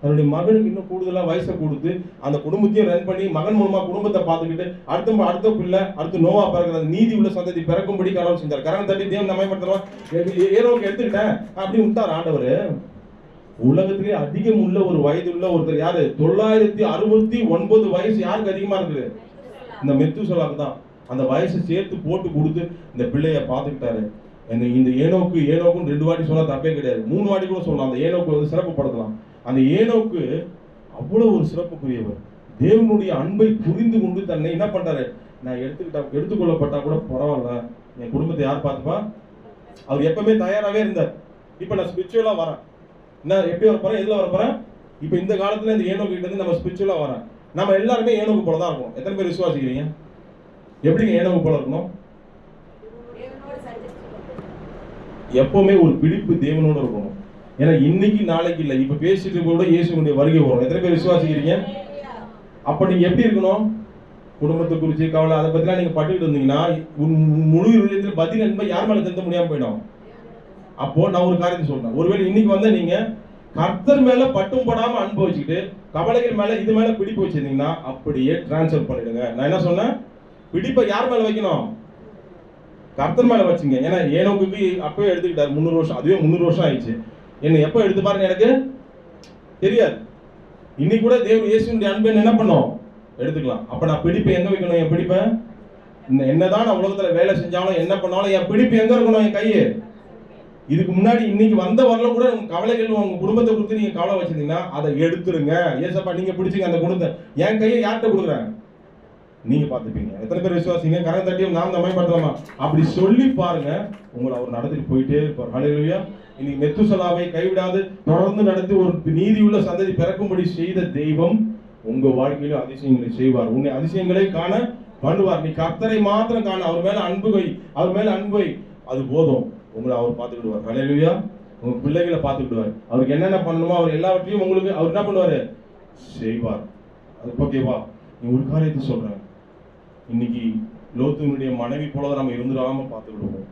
தன்னுடைய மகனுக்கு இன்னும் கூடுதலா வயசை கொடுத்து அந்த குடும்பத்தையும் ரன் பண்ணி மகன் மூலமா குடும்பத்தை பார்த்துக்கிட்டு அடுத்த பிள்ளை, அடுத்து நோவா பிறகுற நீதி உள்ள சந்ததி பிறக்கும்படி கடவுள் செஞ்சார். கரங்க தட்டி தேவன் நம்மயப்படுத்துறோம். ஏனோக்கு எடுத்துக்கிட்டேன் அப்படி விட்டார் ஆண்டவர். உலகத்திலே அதிகம் உள்ள ஒரு வயது உள்ள ஒருத்தர் யாரு? 969 வயசு யாருக்கு அதிகமா இருக்குது? இந்த மெத்துசலாக்கு தான். அந்த வயசை சேர்த்து போட்டு கொடுத்து இந்த பிள்ளைய பார்த்துக்கிட்டாரு. இந்த ஏனோக்குன்னு 2 வாட்டி சொன்னா தப்பே கிடையாது, 3 வாட்டி கூட சொல்லலாம். அந்த ஏனோக்கு வந்து சிறப்புப்படுத்தலாம். அந்த ஏனோக்கு அவ்வளவு ஒரு சிறப்புக்குரியவர். தேவனுடைய அன்பை புரிந்து கொண்டு தன்னை என்ன பண்றாரு? நான் எடுத்துக்கொள்ளப்பட்டா கூட பரவாயில்ல, என் குடும்பத்தை யார் பார்த்துப்பா? அவர் எப்பவுமே தயாராகவே இருந்தார். இப்ப நான் ஸ்பிரிச்சுவலா வரேன். நான் எப்படி வர போறேன்? எதுல வர போறேன்? இப்ப இந்த காலத்துல இந்த ஏனோக்கு கிட்ட இருந்து நம்ம ஸ்பிரிச்சுவலா வரேன். நம்ம எல்லாருமே ஏனோக்கு போல தான் இருக்கும். எத்தனை பேர் விசுவாசிக்கிறீங்க? எப்படிங்க ஏனோக்கு போல இருக்கணும்? எப்பவுமே ஒரு பிடிப்பு தேவனோட இருக்கணும். ஏன்னா இன்னைக்கு நாளைக்கு இல்லை, இப்ப பேசிட்டு கூட இயேசுனுடைய வருகை வரும். எத்தனை பேர் விசுவாசிக்கிறீங்க? அப்ப நீங்க எப்படி இருக்கணும்? குடும்பத்தை குறிச்சு கவலை அதை பத்திலாம் நீங்க பட்டுக்கிட்டு இருந்தீங்கன்னா முழு இதயத்தில் பதில் என்பதை யார் மேல திருத்த முடியாம போயிடும். அப்போ நான் ஒரு காரியத்தை சொல்றேன். ஒருவேளை இன்னைக்கு வந்து நீங்க கர்த்தர் மேல பட்டும் படாம அன்பு வச்சுக்கிட்டு கவலைகள் மேல இது மேல பிடிப்பு வச்சிருந்தீங்கன்னா அப்படியே டிரான்ஸ்ஃபர் பண்ணிடுங்க. நான் என்ன சொன்னேன்? பிடிப்பை யார் மேல வைக்கணும்? கர்த்தர் மேல வச்சுங்க. ஏன்னா ஏனோக்குக்கு அப்பவே எடுத்துக்கிட்டாரு 300 வருஷம். அதுவே 300 வருஷம் ஆயிடுச்சு. என்ன எப்ப எடுத்து பாருங்க எனக்கு தெரியாது. இன்னைக்கு கூட தேவன் இயேசுவின் அன்பை என்ன பண்ணோம் எடுத்துக்கலாம். அப்ப நான் பிடிப்பை எங்க வைக்கணும்? என் பிடிப்பை என்னதான் நான் உலகத்துல வேலை செஞ்சாலும் என்ன பண்ணாலும் என் பிடிப்பு எங்க இருக்கணும்? என் கையை. இதுக்கு முன்னாடி இன்னைக்கு வந்த வரல கூட உங்க கவலைகள் உங்க குடும்பத்தை கொடுத்து நீங்க கவலை வச்சிருந்தீங்கன்னா அதை எடுத்துருங்க. ஏசப்பா நீங்க பிடிச்சிங்க அந்த குடும்பத்தை. என் கையை யார்கிட்ட கொடுக்குறேன்? நீங்க பாத்துப்பீங்க. எத்தனை பேர் விசுவாசிங்க? கரம் தட்டியும் நாம் தமைப்படுத்தலாமா? அப்படி சொல்லி பாருங்க, உங்களை அவர் நடத்திட்டு போயிட்டே இருப்பார். ஹல்லேலூயா. இன்னைக்கு மெத்துசலாவை கைவிடாது தொடர்ந்து நடத்தி ஒரு நீதியுள்ள சந்ததி பிறக்கும்படி செய்த தெய்வம் உங்க வாழ்க்கையிலும் அதிசயங்களை செய்வார். உன்னை அதிசயங்களை காண பண்ணுவார். நீ கர்த்தரை மாத்திரம் காண, அவர் மேல அன்பு அது போதும். உங்களை அவர் பார்த்துக்கிடுவார். ஹல்லேலூயா. உங்க பிள்ளைகளை பார்த்துக்கிடுவார். அவருக்கு என்னென்ன பண்ணணுமோ அவர் எல்லாவற்றையும் உங்களுக்கு அவர் என்ன பண்ணுவாரு? செய்வார். அது ஓகேவா? நீ ஒரு காரியத்தை சொல்றேன். இன்னைக்கு லோத்துனுடைய மனைவி போல நம்ம இருந்துடாம பார்த்துக்கிடுவோம்.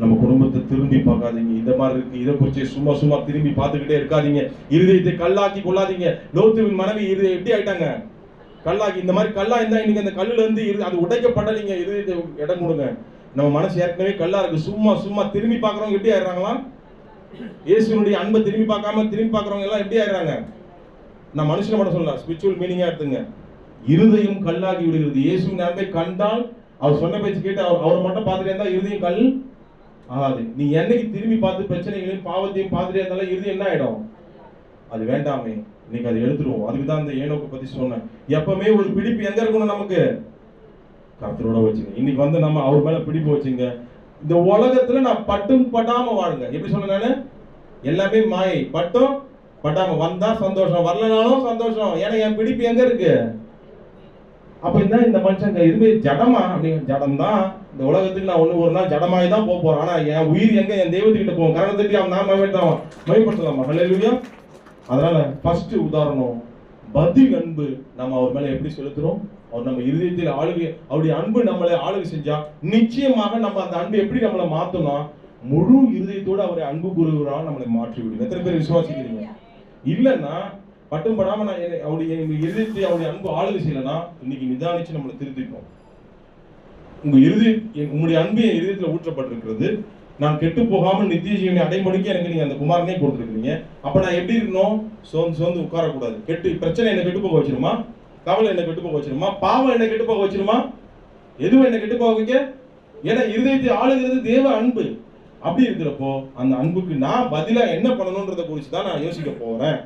நம்ம குடும்பத்தை திரும்பி பார்க்காதீங்க. இந்த மாதிரி இருக்கு, இதை குறிச்சு சும்மா திரும்பி பார்த்துக்கிட்டே இருக்காதீங்க. இருதயத்தை கல்லாக்கி கொள்ளாதீங்க. லோத்துவின் மனைவி இருதயம் எப்படி ஆயிட்டாங்க? கல்லாக்கி. இந்த மாதிரி கல்லா இருந்தா இன்னைக்கு அந்த கல்லுல இருந்து அது உடைக்கப்படலைங்க. இருதயத்தை இடம் கொடுங்க. நம்ம மனசு ஏற்கனவே கல்லா இருக்கு. சும்மா திரும்பி பார்க்கறவங்க எப்படி ஆயிடுறாங்களா? இயேசுனுடைய அன்பை திரும்பி பார்க்கறவங்க எல்லாம் எப்படி ஆயிடுறாங்க? நான் மனுஷனை மட்டும் சொல்லலாம், ஸ்பிரிச்சுவல் மீனிங்கா எடுத்துங்க. இருதயம் கல்லாகி விடுகிறது. இயேசுவின் அன்பை கண்டால் அவர் சொன்ன பேச்சு கேட்டு அவரை மட்டும் பார்த்துட்டே இருந்தா இருதயம் கல் ஆகாது. நீ என்னைக்கு திரும்பி பார்த்து பிரச்சனைகளையும் பாவத்தையும் பார்த்துட்டே இருந்தாலும் இருதயம் என்ன ஆயிடும்? அது வேண்டாமே. இன்னைக்கு அதை எடுத்துருவோம். அதுக்கு தான் இந்த ஏனோக்கை பத்தி சொன்னேன். எப்பவுமே ஒரு பிடிப்பு எங்க இருக்கணும்? நமக்கு கர்த்தரோட வச்சுங்க. இன்னைக்கு வந்து நம்ம அவர் மேல பிடிப்பு வச்சுங்க. இந்த உலகத்துல நான் பட்டும் படாம வாழுங்க. எப்படி சொன்ன நானு? எல்லாமே மாயை. பட்டும் படாம வந்தா சந்தோஷம், வரலனாலும் சந்தோஷம். ஏன்னா என் பிடிப்பு எங்க இருக்கு? அப்ப இந்த மனுஷங்க இதுவே ஜடமா? அப்படிங்க ஜடம் தான். இந்த உலகத்துக்கு நான் ஒரு நாள் ஜடமாயி தான் போறேன். ஆனா என் உயிர் எங்க? என் தெய்வத்துக்கிட்ட போவோம். கரணத்துக்கு அவன் நாம மயப்படுத்தலாமா? ஹல்லேலூயா. அதனால ஃபர்ஸ்ட் உதாரணம் பதில் அன்பு. நம்ம அவர் மேல எப்படி செலுத்துறோம்? அவர் நம்ம இருதயத்தில் ஆளுகை, அவருடைய அன்பு நம்மளை ஆளுகை செஞ்சா நிச்சயமாக நம்ம அந்த அன்பு எப்படி நம்மளை மாத்தோம்னா முழு இருதயத்தோடு அவரை அன்பு கூறுகிறான் நம்மளை மாற்றி விடும். எத்தனை பேர் விசுவாசிக்கிறீங்க? இல்லைன்னா பட்டும் படாம நான் அவருடைய இருதயத்தை அவருடைய அன்பு ஆளுகை செய்யலன்னா இன்னைக்கு நிதானிச்சு நம்மளை திருத்திக்கணும். உங்களுடைய அன்பு என் இருதயத்துல ஊற்றப்பட்டிருக்கிறது. நான் கெட்டு போகாமல் நித்திய ஜீவனை அடைமொழிக்கு எனக்கு நீங்க அந்த குமாரனே கொடுத்துருக்கீங்க. அப்ப நான் எப்படி இருக்கணும்? சோர்ந்து உட்காரக்கூடாது. பிரச்சனை என்ன கெட்டு போக வச்சிருமா? கவலை என்ன கெட்டு போக வச்சிருமா? பாவம் என்ன கெட்டு போக வச்சிருமா? எதுவும் என்ன கெட்டு போக வைக்க? ஏன்னா இருதயத்தை ஆளுகிறது தேவ அன்பு. அப்படி இருக்கிறப்போ அந்த அன்புக்கு நான் பதிலா என்ன பண்ணணும்ன்றத குறிச்சு தான் நான் யோசிக்க போறேன்.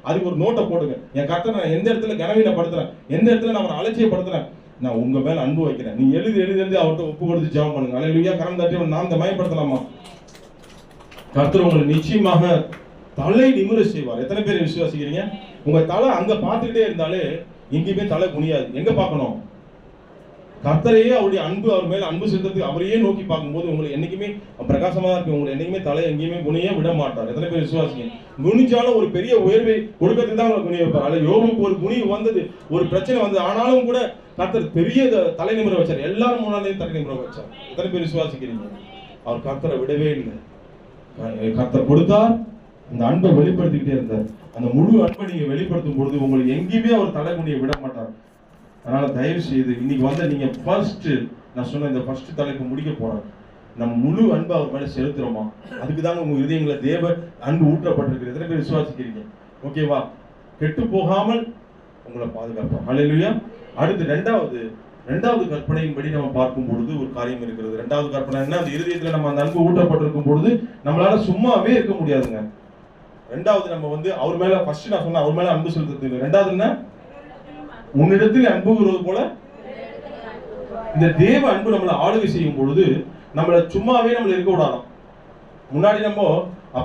அதுக்கு ஒரு நோட்டை போடுங்க. என் கர்த்தரை நான் எந்த இடத்துல கனவீனப்படுத்துறேன், எந்த இடத்துல நான் அவரை அலட்சியப்படுத்துறேன், நான் உங்க மேல அன்பு வைக்கிறேன். நீ எழுதி அவர்கிட்ட ஒப்பு கொடுத்து ஜெபம் பண்ணுங்க. அல்லேலூயா. கரம் தட்டி நாம் மயப்படுத்தலாமா? கர்த்தர் உங்களை நிச்சயமாக தலை நிமிர செய்வார். எத்தனை பேர் விசுவாசிக்கிறீங்க? உங்க தலை அங்க பார்த்துக்கிட்டே இருந்தாலே எங்கேயுமே தலை குனியாது. எங்க பார்க்கணும்? கர்த்தரையே அவருடைய அன்பு, அவர் மேல அன்பு செலுத்துறதுக்கு அவரையே நோக்கி பார்க்கும்போது உங்களுக்கு என்னைக்குமே பிரகாசமா தான் இருக்கு. உங்களுக்கு என்னைக்குமே தலை எங்கேயுமே குனிய விட மாட்டார். எத்தனை பேர் விசுவாசிங்க? குனிச்சாலும் ஒரு பெரிய உயர்வை கொடுக்கறதுக்கு தான் உங்களுக்கு குனிய வைப்பார். அல்ல யோபுக்கு ஒரு குனி வந்தது, ஒரு பிரச்சனை வந்தது, ஆனாலும் கூட கர்த்தர் பெரிய தலை நிமிர வச்சார். எல்லாரும் முன்னாலேயும் தலை நிமிர வச்சார். எத்தனை பேர் விசுவாசிக்கிறீங்க? அவர் கர்த்தரை விடவே இல்லை. கர்த்தர் கொடுத்தார், அந்த அன்பை வெளிப்படுத்திக்கிட்டே இருந்தார். அந்த முழு அன்பை நீங்க வெளிப்படுத்தும் பொழுது உங்களுக்கு எங்கேயுமே அவர் தலை குனிய விட மாட்டார். அதனால தயவு செய்து இன்னைக்கு வந்து நீங்க ஃபர்ஸ்ட் நான் சொன்ன இந்த ஃபர்ஸ்ட் தலைப்பு முடிக்க போறேன். நம்ம முழு அன்பு அவர் மேல செலுத்துறோமா? அதுக்கு தாங்க உங்க இதயங்களை தேவ அன்பு ஊற்றப்பட்டிருக்கு. எத்தனை பேர் விசுவாசிக்கிறீங்க? ஓகேவா? கெட்டு போகாமல் உங்களை பாதுகாப்போம். ஹல்லேலூயா. அடுத்து ரெண்டாவது கற்பனையின்படி நம்ம பார்க்கும் பொழுது ஒரு காரியம் இருக்கிறது. ரெண்டாவது கற்பனை என்ன? அந்த இருதயத்துல நம்ம அந்த அன்பு ஊற்றப்பட்டிருக்கும் பொழுது நம்மளால சும்மாவே இருக்க முடியாதுங்க. ரெண்டாவது நம்ம வந்து அவர் மேல ஃபர்ஸ்ட் நான் சொன்ன அவர் மேல அன்பு செலுத்துறது. ரெண்டாவது என்ன? உன்னிடத்தில் அன்பு கூறுவது போல இந்த தேவ அன்பு நம்மளை ஆளுகை செய்யும் பொழுது நம்மள சும்மாவே நம்மள இருக்க விடாதான். முன்னாடி நம்ம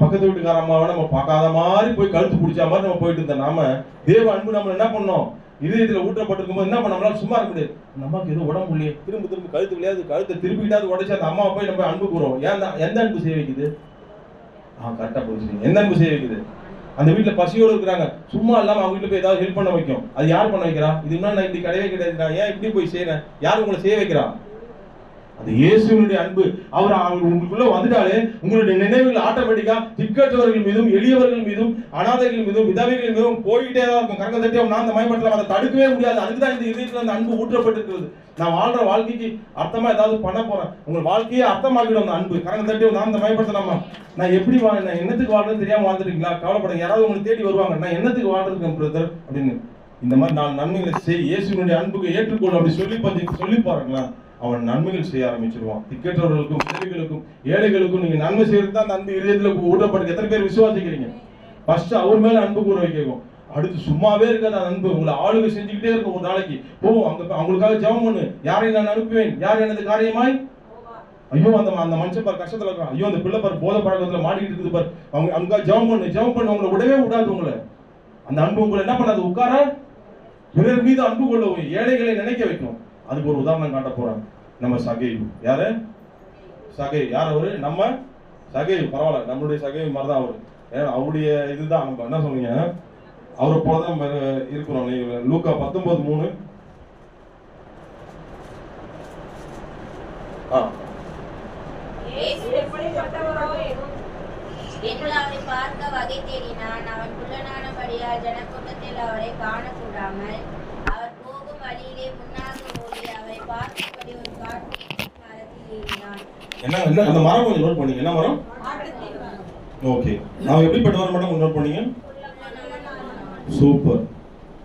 பக்கத்து வீட்டுக்கார அம்மாவை நம்ம பார்க்காத மாதிரி போய் கழுத்து பிடிச்ச மாதிரி நம்ம போயிட்டு இருந்தோம். நாம தேவ அன்பு நம்ம என்ன பண்ணோம்? இதயத்துல ஊற்றப்பட்டிருக்கும் போது என்ன பண்ண நம்மளால சும்மா இருக்க முடியாது. நமக்கு எதுவும் உடம்பு இல்லையே, திரும்ப கழுத்து விளையாது, கழுத்தை திருப்பிக்கிட்டாது உடைச்சு அந்த அம்மாவை போய் நம்ம அன்பு கூறுவோம். ஏன்? எந்த அன்பு செய்ய வைக்குது? கரெக்டா புரிஞ்சுங்க. எந்த அன்பு செய்ய வைக்குது? அந்த வீட்டுல பசியோடு இருக்கிறாங்க, சும்மா இல்லாம அவங்க வீட்டுல போய் ஏதாவது ஹெல்ப் பண்ண வைக்கும். அது யார் பண்ண வைக்கிறா? இது நான் இப்படி கிடையவே கிடையாது, நான் ஏன் இப்படி போய் செய்யறேன்? யார் உங்களை செய்ய வைக்கிறா? அது இயேசுவினுடைய அன்பு. அவர் உங்களுக்குள்ள வந்துட்டாலே உங்களுடைய நினைவுகள் ஆட்டோமேட்டிக்கா திக்கற்றவர்கள் மீதும், எளியவர்கள் மீதும், அனாதைகள் மீதும், விதவைகள் மீதும் போயிட்டே தான் இருக்கும். கரங்க தட்டி நான் அந்த மயமற்றலாம், அதை தடுக்கவே முடியாது. அதுக்குதான் இந்த இதயத்துல அந்த அன்பு ஊற்றப்பட்டிருக்கிறது. நான் வாழ்ற வாழ்க்கைக்கு அர்த்தமா ஏதாவது பண்ண போறேன், உங்கள் வாழ்க்கையே அர்த்தமாக்கிடும் அந்த அன்பு. கரங்க தட்டி நான் அந்த மயப்படுத்தலாமா? நான் எப்படி நான் என்னத்துக்கு வாழ்றது தெரியாம வாழ்ந்துருக்கீங்களா? கவலைப்படுங்க, யாராவது உங்களை தேடி வருவாங்க, நான் என்னத்துக்கு வாழ்றதுக்கு பிரதர் அப்படின்னு. இந்த மாதிரி நான் நன்மைகளை செய், இயேசுவினுடைய அன்புக்கு ஏற்றுக்கொள் அப்படி சொல்லி பாருங்களா, அவன் நன்மைகள் செய்ய ஆரம்பிச்சிருவான். திக்கற்றவர்களுக்கும், விதவைகளுக்கும், ஏழைகளுக்கும் நீங்க நன்மை செய்யறது தான் அந்த அன்பு இதயத்துல ஊட்டப்படுது. எத்தனை பேர் விசுவாசிக்கிறீங்க? ஃபர்ஸ்ட் அவர் மேல அன்பு கூற வைக்கும். அடுத்து சும்மாவே இருக்காது அந்த அன்பு, உங்களை ஆளுகை செஞ்சுக்கிட்டே இருக்கும். ஒரு நாளைக்கு போவோம் அவங்களுக்காக ஜெபம் பண்ணு, யாரையும் நான் அனுப்புவேன், யார் எனது காரியமாய். ஐயோ அந்த மனுஷன் பார் கஷ்டத்துல இருக்கான், ஐயோ அந்த பிள்ளை பார் போத பழக்கத்துல மாட்டிக்கிட்டு இருக்குது பார், அவங்க ஜெபம் பண்ணு உங்களை விடவே விடாது. உங்களை அந்த அன்பு உங்களை என்ன பண்ணாது, உட்கார பிறர் மீது அன்பு கொள்ளவும், ஏழைகளை நினைக்க வைக்கும். அதுக்கு ஒரு உதாரணம் காட்ட போறாங்க. நம்ம சகைவு. யாரு சகை? யார் அவரு? நம்ம சகைவு. பரவாயில்ல, நம்மளுடைய சகைவு மாதிரி தான் அவரு. ஏன்னா அவருடைய இதுதான் நம்ம என்ன சொல்றீங்க, அவரை போலதான் இருக்கிறோம். லூக்கா 19:3. அவரை பார்க்க வகை தேடினான். அவன் குள்ளனானபடியால் ஜனக்கூட்டத்தில் அவரை காணக்கூடாமல் அவர் போகும் வழியிலே முன்னாக ஓடி அவரை பார்க்கும்படி ஒரு காட்டு மரத்தில் ஏறினான். என்ன அந்த மரம் கொஞ்சம் நோட் பண்ணீங்க. என்ன மரம்? ஓகே, நான் எப்படிப்பட்டவர் மேடம் நோட் பண்ணீங்க? சூப்பர்.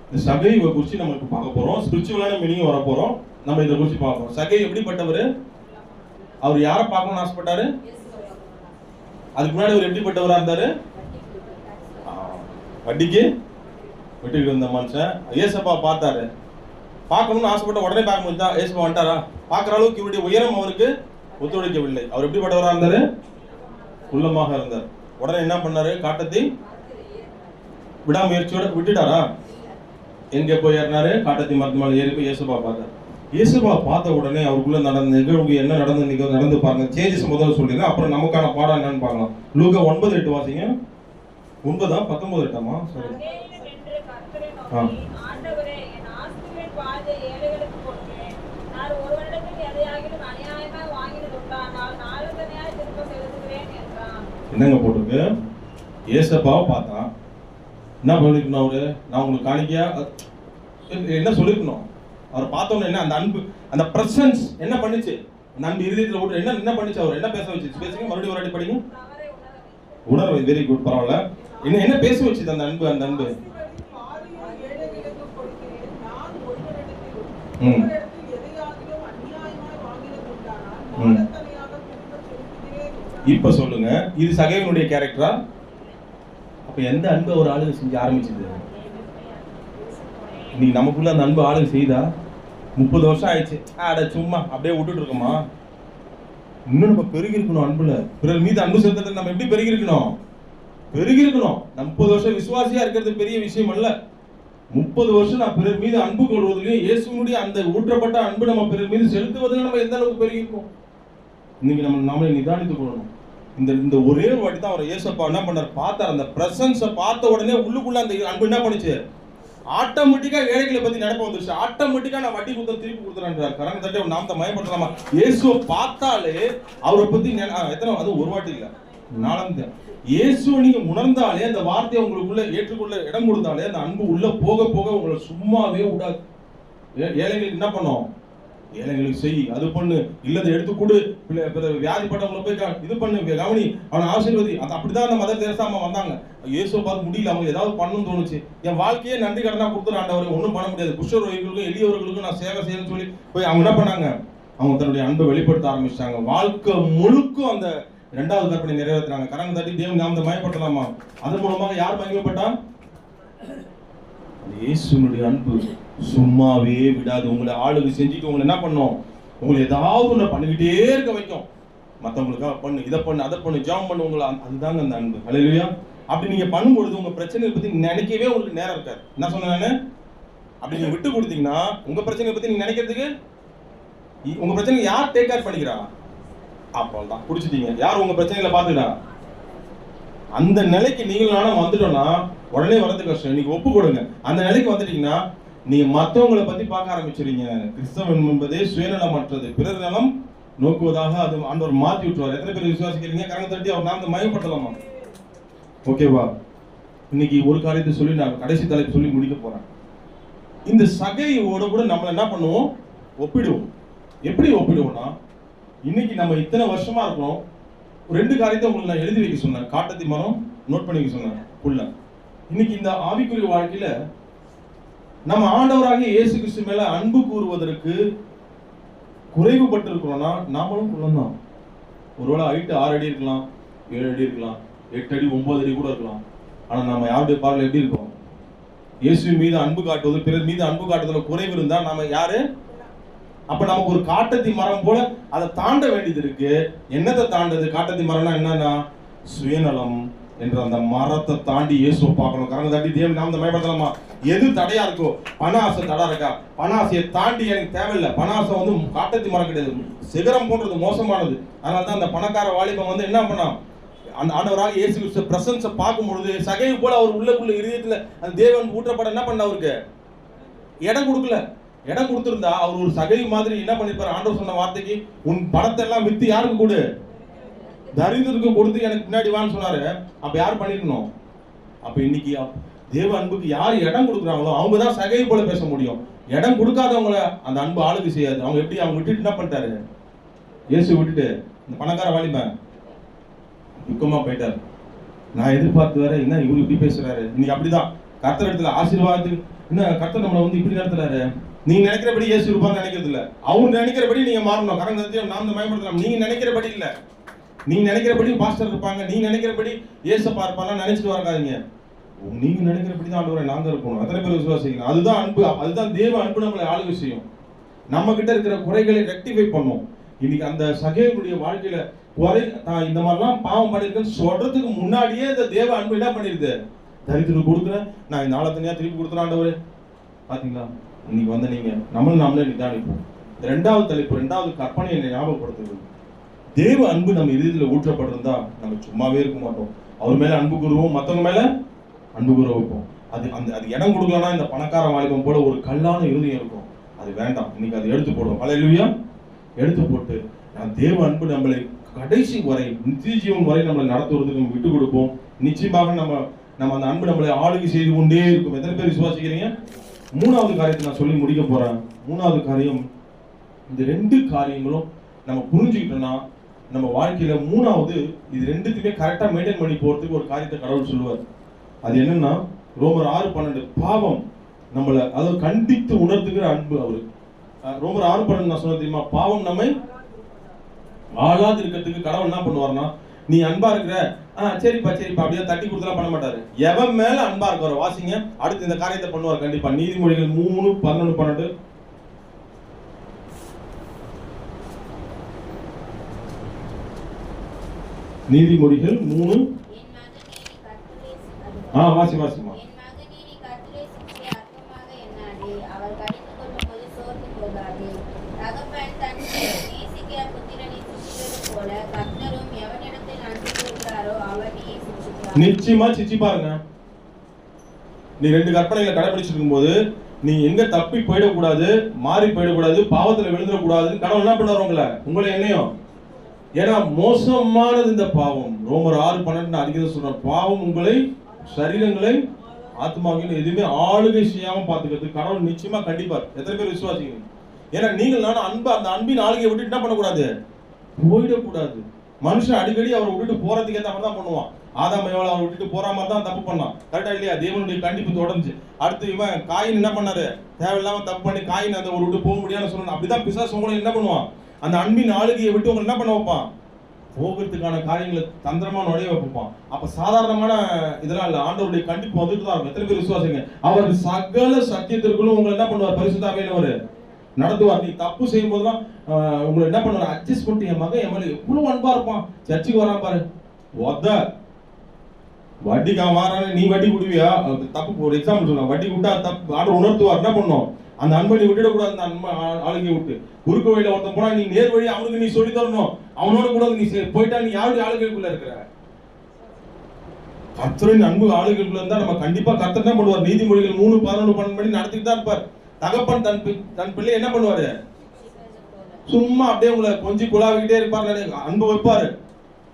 இந்த சகைவை குறித்து நம்ம இப்போ பார்க்க போறோம். ஸ்பிரிச்சுவலான மீனிங் வர போறோம். நம்ம இதை குறித்து பார்ப்போம். சகை எப்படிப்பட்டவர்? அவர் யாரை பார்க்கணும்னு ஆசைப்பட்டாரு? அதுக்கு முன்னாடி அவர் எப்படிப்பட்டவரா இருந்தாரு? வட்டிக்கு விட்டுக்கிட்டு இருந்த மனுஷன். ஏசப்பா பார்த்தாரு, பார்க்கணும்னு ஆசைப்பட்ட உடனே பார்க்க முடிஞ்சா? ஏசப்பா வந்துட்டாரா? பார்க்குற அளவுக்கு இவருடைய உயரம் அவருக்கு ஒத்துழைக்கவில்லை. அவர் எப்படிப்பட்டவரா இருந்தாரு? குள்ளமாக இருந்தார். உடனே என்ன பண்ணாரு? காட்டத்தை விடாமுயற்சியோட விட்டுட்டாரா? எங்க போய் ஏறினாரு? காட்டத்தி மரத்து மேலே ஏறி போய் ஏசப்பா பார்த்தார். ஏசப்பா பார்த்த உடனே அவருக்குள்ள நடந்த நிகழ்வு என்ன நடந்து பாருங்க. சேஞ்சஸ் முதல்ல சொல்லிடுறேன், அப்புறம் நமக்கான பாடம் என்னன்னு பார்க்கலாம். லூக்கா 9:8 வாசிங்க. 9 19:8 சரி. என்னங்க போட்டிருக்கு? ஏசப்பாவை பார்த்தான். என்ன சொல்லிருக்கணும் அவரு? நான் உங்களுக்கு காணிக்கையா என்ன சொல்லிருக்கணும்? அவர் பார்த்தோன்னு என்ன அந்த அன்பு, அந்த பிரசன்ஸ் என்ன பண்ணுச்சு? அந்த அன்பு இருதயத்துல போட்டு என்ன பண்ணுச்சு? அவர் என்ன பேச வச்சு? பேசுங்க, மறுபடியும் ஒரு வாட்டி படிங்க. உணர்வு. வெரி குட், பரவாயில்ல. என்ன பேச வச்சுது அந்த அன்பு? அந்த அன்பு இப்ப சொல்லுங்க, இது சகைவனுடைய கேரக்டரா? அப்ப எந்த அன்பு ஒரு ஆளுங்க செஞ்சு ஆரம்பிச்சது? நீ நமக்குள்ள அந்த அன்பு ஆளுங்க செய்தா? 30 வருஷம் ஆயிடுச்சு, அட சும்மா அப்படியே விட்டுட்டு இருக்கோமா? இன்னும் நம்ம பெருகி இருக்கணும் அன்புல. பிறர் மீது அன்பு செலுத்துறது நம்ம எப்படி பெருகி இருக்கணும்? 30 வருஷம் விசுவாசியா இருக்கிறது பெரிய விஷயம் அல்ல. 30 வருஷம் நான் பிறர் மீது அன்பு கொள்வதிலையும் இயேசுனுடைய அந்த ஊற்றப்பட்ட அன்பு நம்ம பிறர் மீது செலுத்துவதில் நம்ம எந்த அளவுக்கு பெருகி இருக்கோம்? இன்னைக்கு நம்மளை நிதானித்துக் கொள்ளணும். இந்த ஒரே ஒரு வாட்டி தான் அவர் ஏசப்பா என்ன பண்ணார்? பார்த்தார். அந்த பிரசன்ஸை பார்த்த உடனே உள்ளுக்குள்ள அந்த அன்பு என்ன பண்ணுச்சு? ஆட்டோமேட்டிக்கா ஏழைகளை பத்தி நினைப்பு வந்துருச்சு. ஆட்டோமேட்டிக்கா நான் வட்டி கொடுத்த திருப்பி கொடுத்துறேன். கரங்க தட்டி நாமத்தை மயப்படுத்தலாமா? இயேசுவை பார்த்தாலே அவரை பத்தி எத்தனை, அது ஒரு வாட்டி இல்ல, 4 இயேசுவை நீங்க உணர்ந்தாலே, அந்த வார்த்தையை உங்களுக்குள்ள ஏற்றுக்கொள்ள இடம் கொடுத்தாலே, அந்த அன்பு உள்ள போக போக உங்களை சும்மாவே விடாது. ஏழைகளுக்கு என்ன பண்ணும்? ஏழைகளுக்கு செய், அது பண்ணு, இல்லதை எடுத்து கொடு, வியாதிப்பட்டவங்களை போய் இது பண்ணு, கவனி, அவனை ஆசீர்வதி. அப்படிதான் அந்த மதர் தெரசா அம்மா வந்தாங்க. இயேசுவை பார்த்து முடியல, அவங்க ஏதாவது பண்ணணும்னு தோணுச்சு. என் வாழ்க்கையே நன்றி கடனா கொடுத்துரு ஆண்டவரை, ஒன்றும் பண்ண முடியாது, குஷ்டரோகிகளுக்கும் எளியவர்களுக்கும் நான் சேவை செய்யணும்னு சொல்லி போய் அவங்க என்ன பண்ணாங்க? அவங்க தன்னுடைய அன்பை வெளிப்படுத்த ஆரம்பிச்சிட்டாங்க. வாழ்க்கை முழுக்கும் அந்த 2வது கற்பனை நிறைவேற்றுறாங்க. கரங்க தட்டி தேவன் நாமத்தை மயப்படுத்தலாமா? அதன் மூலமாக யார் மகிமைப்பட்டா? இயேசுனுடைய அன்பு சும்மாவே விடாது. உங்களை ஆளுகை செஞ்சுட்டு உங்களை என்ன பண்ணும்? உங்களை ஏதாவது ஒன்று பண்ணிக்கிட்டே இருக்க வைக்கும். மற்றவங்களுக்காக பண்ணு, இதை பண்ணு, அதை பண்ணு, ஜாம் பண்ணு, உங்களை. அதுதாங்க அந்த அன்பு. ஹல்லேலூயா. அப்படி நீங்க பண்ணும்பொழுது உங்க பிரச்சனையை பத்தி நினைக்கவே உங்களுக்கு நேரம் இருக்காது. என்ன சொன்னேன் நானு? அப்படி நீங்க விட்டு கொடுத்தீங்கன்னா உங்க பிரச்சனையை பத்தி நீங்க நினைக்கிறதுக்கு, உங்க பிரச்சனை யார் டேக் கேர் பண்ணிக்கிறா? அப்பதான் குடிச்சிட்டீங்க. யார் உங்க பிரச்சனைகளை பாத்துக்கிறா? அந்த நிலைக்கு நீங்களும் வந்துட்டோம்னா உடனே வரது கஷ்டம். இன்னைக்கு ஒப்பு கொடுங்க. அந்த நிலைக்கு வந்துட்டீங்கன்னா நீங்க மற்றவங்களை பத்தி பார்க்க ஆரம்பிச்சிருங்க. கிறிஸ்தவம் என்பதே சுயநலமற்றது, பிறர் நலம் நோக்குவதாக அது ஆண்டவர் மாற்றி விட்டுருவார். எத்தனை பேர் விசுவாசிக்கிறீங்க? கரங்க தட்டி அவர் நாமத்தை மயப்படலாமா? ஓகேவா? இன்னைக்கு ஒரு காரியத்தை சொல்லி நான் கடைசி தலைப்பு சொல்லி முடிக்க போறேன். இந்த சகையோட கூட நம்ம என்ன பண்ணுவோம்? ஒப்பிடுவோம். எப்படி ஒப்பிடுவோம்னா, இன்னைக்கு நம்ம இத்தனை வருஷமா இருக்கிறோம். ரெண்டு காரியத்தை உங்களுக்கு நான் எழுதி வைக்க சொன்னேன். காட்டத்தி மரம் நோட் பண்ணி வைக்க சொன்னேன் புள்ள. இன்னைக்கு இந்த ஆவிக்குரிய வாழ்க்கையில நம்ம ஆண்டவராகிய இயேசு கிறிஸ்து மேல அன்பு கூறுவதற்கு குறைவுபட்டு இருக்கிறோம்னா நாமளும் குள்ளந்தான். ஒருவேளை ஹைட் 6 அடி இருக்கலாம், 7 அடி இருக்கலாம், 8 அடி 9 அடி கூட இருக்கலாம். ஆனா நம்ம யாருடைய பார்வையில் எப்படி இருக்கோம்? இயேசுவின் மீது அன்பு காட்டுவது, பிறர் மீது அன்பு காட்டுவதுல குறைவு இருந்தா நாம யாரு? அப்ப நமக்கு ஒரு காட்டத்தி மரம் போல அதை தாண்ட வேண்டியது இருக்கு. என்னத்தை தாண்டது? காட்டத்தி மரம்னா என்னன்னா சுயநலம் என்ற அந்த மரத்தை தாண்டி இயேசுவை பார்க்கணும். கரங்க தாண்டி தேவன் நாமத்தை பயன்படுத்தலாமா? எது தடையா இருக்கோ, பண ஆசை தடா இருக்கா? பண ஆசையை தாண்டி எனக்கு தேவையில்லை. பண ஆசை வந்து காட்டத்தி மரம் கிடையாது, சிகரம் போன்றது, மோசமானது. அதனாலதான் அந்த பணக்கார வாலிபன் வந்து என்ன பண்ணா, அந்த ஆண்டவராக இயேசு கிறிஸ்து பிரசன்ஸை பார்க்கும் பொழுது சகைவு போல அவர் உள்ளுக்குள்ள இதயத்துல அந்த தேவன் ஊற்றப்பட என்ன பண்ண, அவருக்கு இடம் கொடுக்கல. இடம் கொடுத்திருந்தா அவர் ஒரு சகைவு மாதிரி என்ன பண்ணிருப்பாரு? ஆண்டவர் சொன்ன வார்த்தைக்கு, உன் பணத்தை எல்லாம் வித்து யாருக்கு கொடு? தரித்திரருக்கு கொடுத்து எனக்கு பின்னாடி வான்னு சொன்னாரு. அப்ப யார் பண்ணிருக்கணும்? அப்ப இன்னைக்கு தேவ அன்புக்கு யார் இடம் கொடுக்குறாங்களோ அவங்க தான் சகைவு போல பேச முடியும். இடம் கொடுக்காதவங்கள அந்த அன்பு ஆளுக்கு செய்யாது. அவங்க எப்படி? அவங்க விட்டுட்டு என்ன பண்ணிட்டாரு? இயேசு விட்டுட்டு இந்த பணக்கார வாலிபன் துக்கமா போயிட்டாரு. நான் எதிர்பார்த்து வேற என்ன இவரு இப்படி பேசுறாரு. இன்னைக்கு அப்படிதான் கர்த்தர் இடத்துல ஆசீர்வாதத்துக்கு என்ன கர்த்தர் நம்மளை வந்து இப்படி நடத்துறாரு. நீங்க நினைக்கிறபடி இயேசு இருப்பான்னு நினைக்கிறது இல்ல. அவர் நினைக்கிறபடி நீங்க மாறணும். கரங்க நாம் பயன்படுத்தலாம். நீங்க நினைக்கிறபடி இல்ல. நீங்க நினைக்கிறபடி பாஸ்டர் இருப்பாங்க, நீங்க நினைக்கிறபடி இயேசப்பா இருப்பாங்க நினைச்சிட்டு வராதீங்க. நீங்க நினைக்கிறபடி தான் ஆண்டவரை நாங்க இருக்கணும். எத்தனை பேர் விசுவாசிக்கிறீங்க? அதுதான் அன்பு. அதுதான் தேவ அன்பு நம்மளை ஆளுகை செய்யும். நம்ம கிட்ட இருக்கிற குறைகளை ரெக்டிஃபை பண்ணும். இன்னைக்கு அந்த சகைவுடைய வாழ்க்கையில குறை நான் இந்த மாதிரிலாம் பாவம் பண்ணிருக்கேன்னு சொல்றதுக்கு முன்னாடியே இந்த தேவ அன்பு என்ன பண்ணிருது? தரித்திரம் கொடுக்குறேன், நான் இந்த நாளை தனியா திருப்பி கொடுத்துறேன் ஆண்டவரே. பாத்தீங்களா? இன்னைக்கு வந்து நீங்க நம்மளே நிதானிப்போம். ரெண்டாவது தலைப்பு, ரெண்டாவது கற்பனை என்னை ஞாபகப்படுத்துது. தேவ அன்பு நம்ம இதயத்துல ஊற்றப்பட்டிருந்தா நம்ம சும்மாவே இருக்க மாட்டோம். அவர் மேல அன்பு கூறுவோம், மத்தவங்க மேல அன்பு கூற வைப்போம். அது இடம் கொடுக்கலன்னா இந்த பணக்கார வாலிபம் போல ஒரு கல்லான இருதயம் இருக்கும். அது வேண்டாம். இன்னைக்கு அதை எடுத்து போடுவோம். ஹல்லேலூயா. எடுத்து போட்டு தேவ அன்பு நம்மளை கடைசி வரை, நித்திய ஜீவன் வரை நம்மளை நடத்துவதற்கு நம்ம விட்டு கொடுப்போம். நிச்சயமாக நம்ம அந்த அன்பு நம்மளை ஆளுகை செய்து கொண்டே இருக்கும். எத்தனை பேர் விசுவாசிக்கிறீங்க? மூணாவது காரியத்தை நான் சொல்லி முடிக்க போறேன். மூணாவது காரியம், இந்த ரெண்டு காரியங்களும் நம்ம புரிஞ்சுக்கிட்டோம்னா நம்ம வாழ்க்கையில மூணாவது இது ரெண்டுத்துமே கரெக்டா மெயின்டைன் பண்ணி போறதுக்கு ஒரு காரியத்தை கடவுள் சொல்லுவார். அது என்னன்னா ரோமர் 6:12 பாவம் நம்மளை அதாவது கண்டித்து உணர்த்துகிற அன்பு. அவரு ரோமர் 6:12 நான் சொன்ன தெரியுமா? பாவம் நம்மை ஆளாது இருக்கிறதுக்கு கடவுள் என்ன பண்ணுவார்னா, நீ அன்பா இருக்கிற சரிப்பா அப்படியே தட்டி கொடுத்தலாம் பண்ண மாட்டாரு. எவன் மேல அன்பா இருக்கிற வாசிங்க. அடுத்து இந்த காரியத்தை பண்ணுவார் கண்டிப்பா. நீதிமொழிகள் 3:11-12. நீதிமொழிகள் 3 வாசிமா. நிச்சயமா சிச்சி பாருங்க. நீ ரெண்டு கற்பனைகளை கடைபிடிச்சிருக்கும் போது நீ எங்க தப்பி போயிடக்கூடாது, மாறி போயிடக்கூடாது, பாவத்துல விழுந்துடக்கூடாது. கடவுள் என்ன பண்ணுவார்? உங்களை என்னையும். ஏன்னா மோசமானது இந்த பாவம். ரோமர் 6:12 அதிகம் சொல்ற பாவம் உங்களை சரீரங்களை ஆத்மாவின் எதுவுமே ஆளுகை செய்யாம பாத்துக்கிறது கடவுள் நிச்சயமா கண்டிப்பார். எத்தனை பேர் விசுவாசிங்க? ஏன்னா நீங்கள் நானும் அன்பு அந்த அன்பின் ஆளுகையை விட்டு என்ன பண்ணக்கூடாது? போயிடக்கூடாது. மனுஷன் அடிக்கடி அவரை விட்டுட்டு போறதுக்கு ஏற்ற மாதிரி தான் பண்ணுவான். ஆதாம் ஏவாள் அவரை விட்டுட்டு போற மாதிரி தான் தப்பு பண்ணான். கரெக்டா இல்லையா? தேவனுடைய கண்டிப்பு தொடர்ந்து. அடுத்து இவன் காயின் என்ன பண்ணாரு? தேவையில்லாம தப்பு பண்ணி காயின் அந்த ஒரு விட்டு போக முடியாதுன்னு சொல்லணும். அப்படிதான் பிசாசு உங்களை என்ன பண்ணுவான்? அந்த அன்பின் ஆளுகையை விட்டு உங்களை என்ன பண்ண வைப்பான்? போகிறதுக்கான காரியங்களை தந்திரமா நுழைய வைப்பான். அப்ப சாதாரணமான இதெல்லாம் இல்ல. ஆண்டவருடைய கண்டிப்பு வந்துட்டு தான் இருக்கும். எத்தனை பேர் விசுவாசிங்க? அவர் சகல சத்தியத்திற்குள்ளும் உங்களை என்ன பண்ணுவார்? பரிசுத்த ஆவியானவர் நடத்துவார். நீ தப்பு செய்யும் போதெல்லாம் உங்களை என்ன பண்ணுவார்? அட்ஜஸ்ட் பண்ணிட்டு என் மகன் என் மேல எவ்வளவு அன்பா இருப்பான், சர்ச்சுக்கு வரான் பாரு, வட்டிக்கா மாறான நீ வட்டி குடுவியா? தப்பு. ஒரு எக்ஸாம்பிள் சொன்னா வட்டி விட்டா தப்பு ஆர்டர் உணர்த்துவார். என்ன பண்ணும்? அந்த அன்பை நீ விட்டுடக்கூடாது. அந்த அன்பை ஆளுகை விட்டு குறுக்கு வழியில ஒருத்தன் போனா நீ நேர் வழி அவனுக்கு நீ சொல்லி தரணும். அவனோட கூட நீ போயிட்டா நீ யாருடைய ஆளுகைக்குள்ள இருக்கிற? கர்த்தரின் அன்பு ஆளுகைக்குள்ள இருந்தா நம்ம கண்டிப்பா கர்த்தர் என்ன பண்ணுவார்? நீதிமொழிகள் 3:11-12 நடத்திட்டு தான் இருப்பார். தகப்பன் தன் பிள்ளை என்ன பண்ணுவாரு? சும்மா அப்படியே உங்களை கொஞ்சம் குழாவிக்கிட்டே இருப்பாரு, அன்பு வைப்பாரு.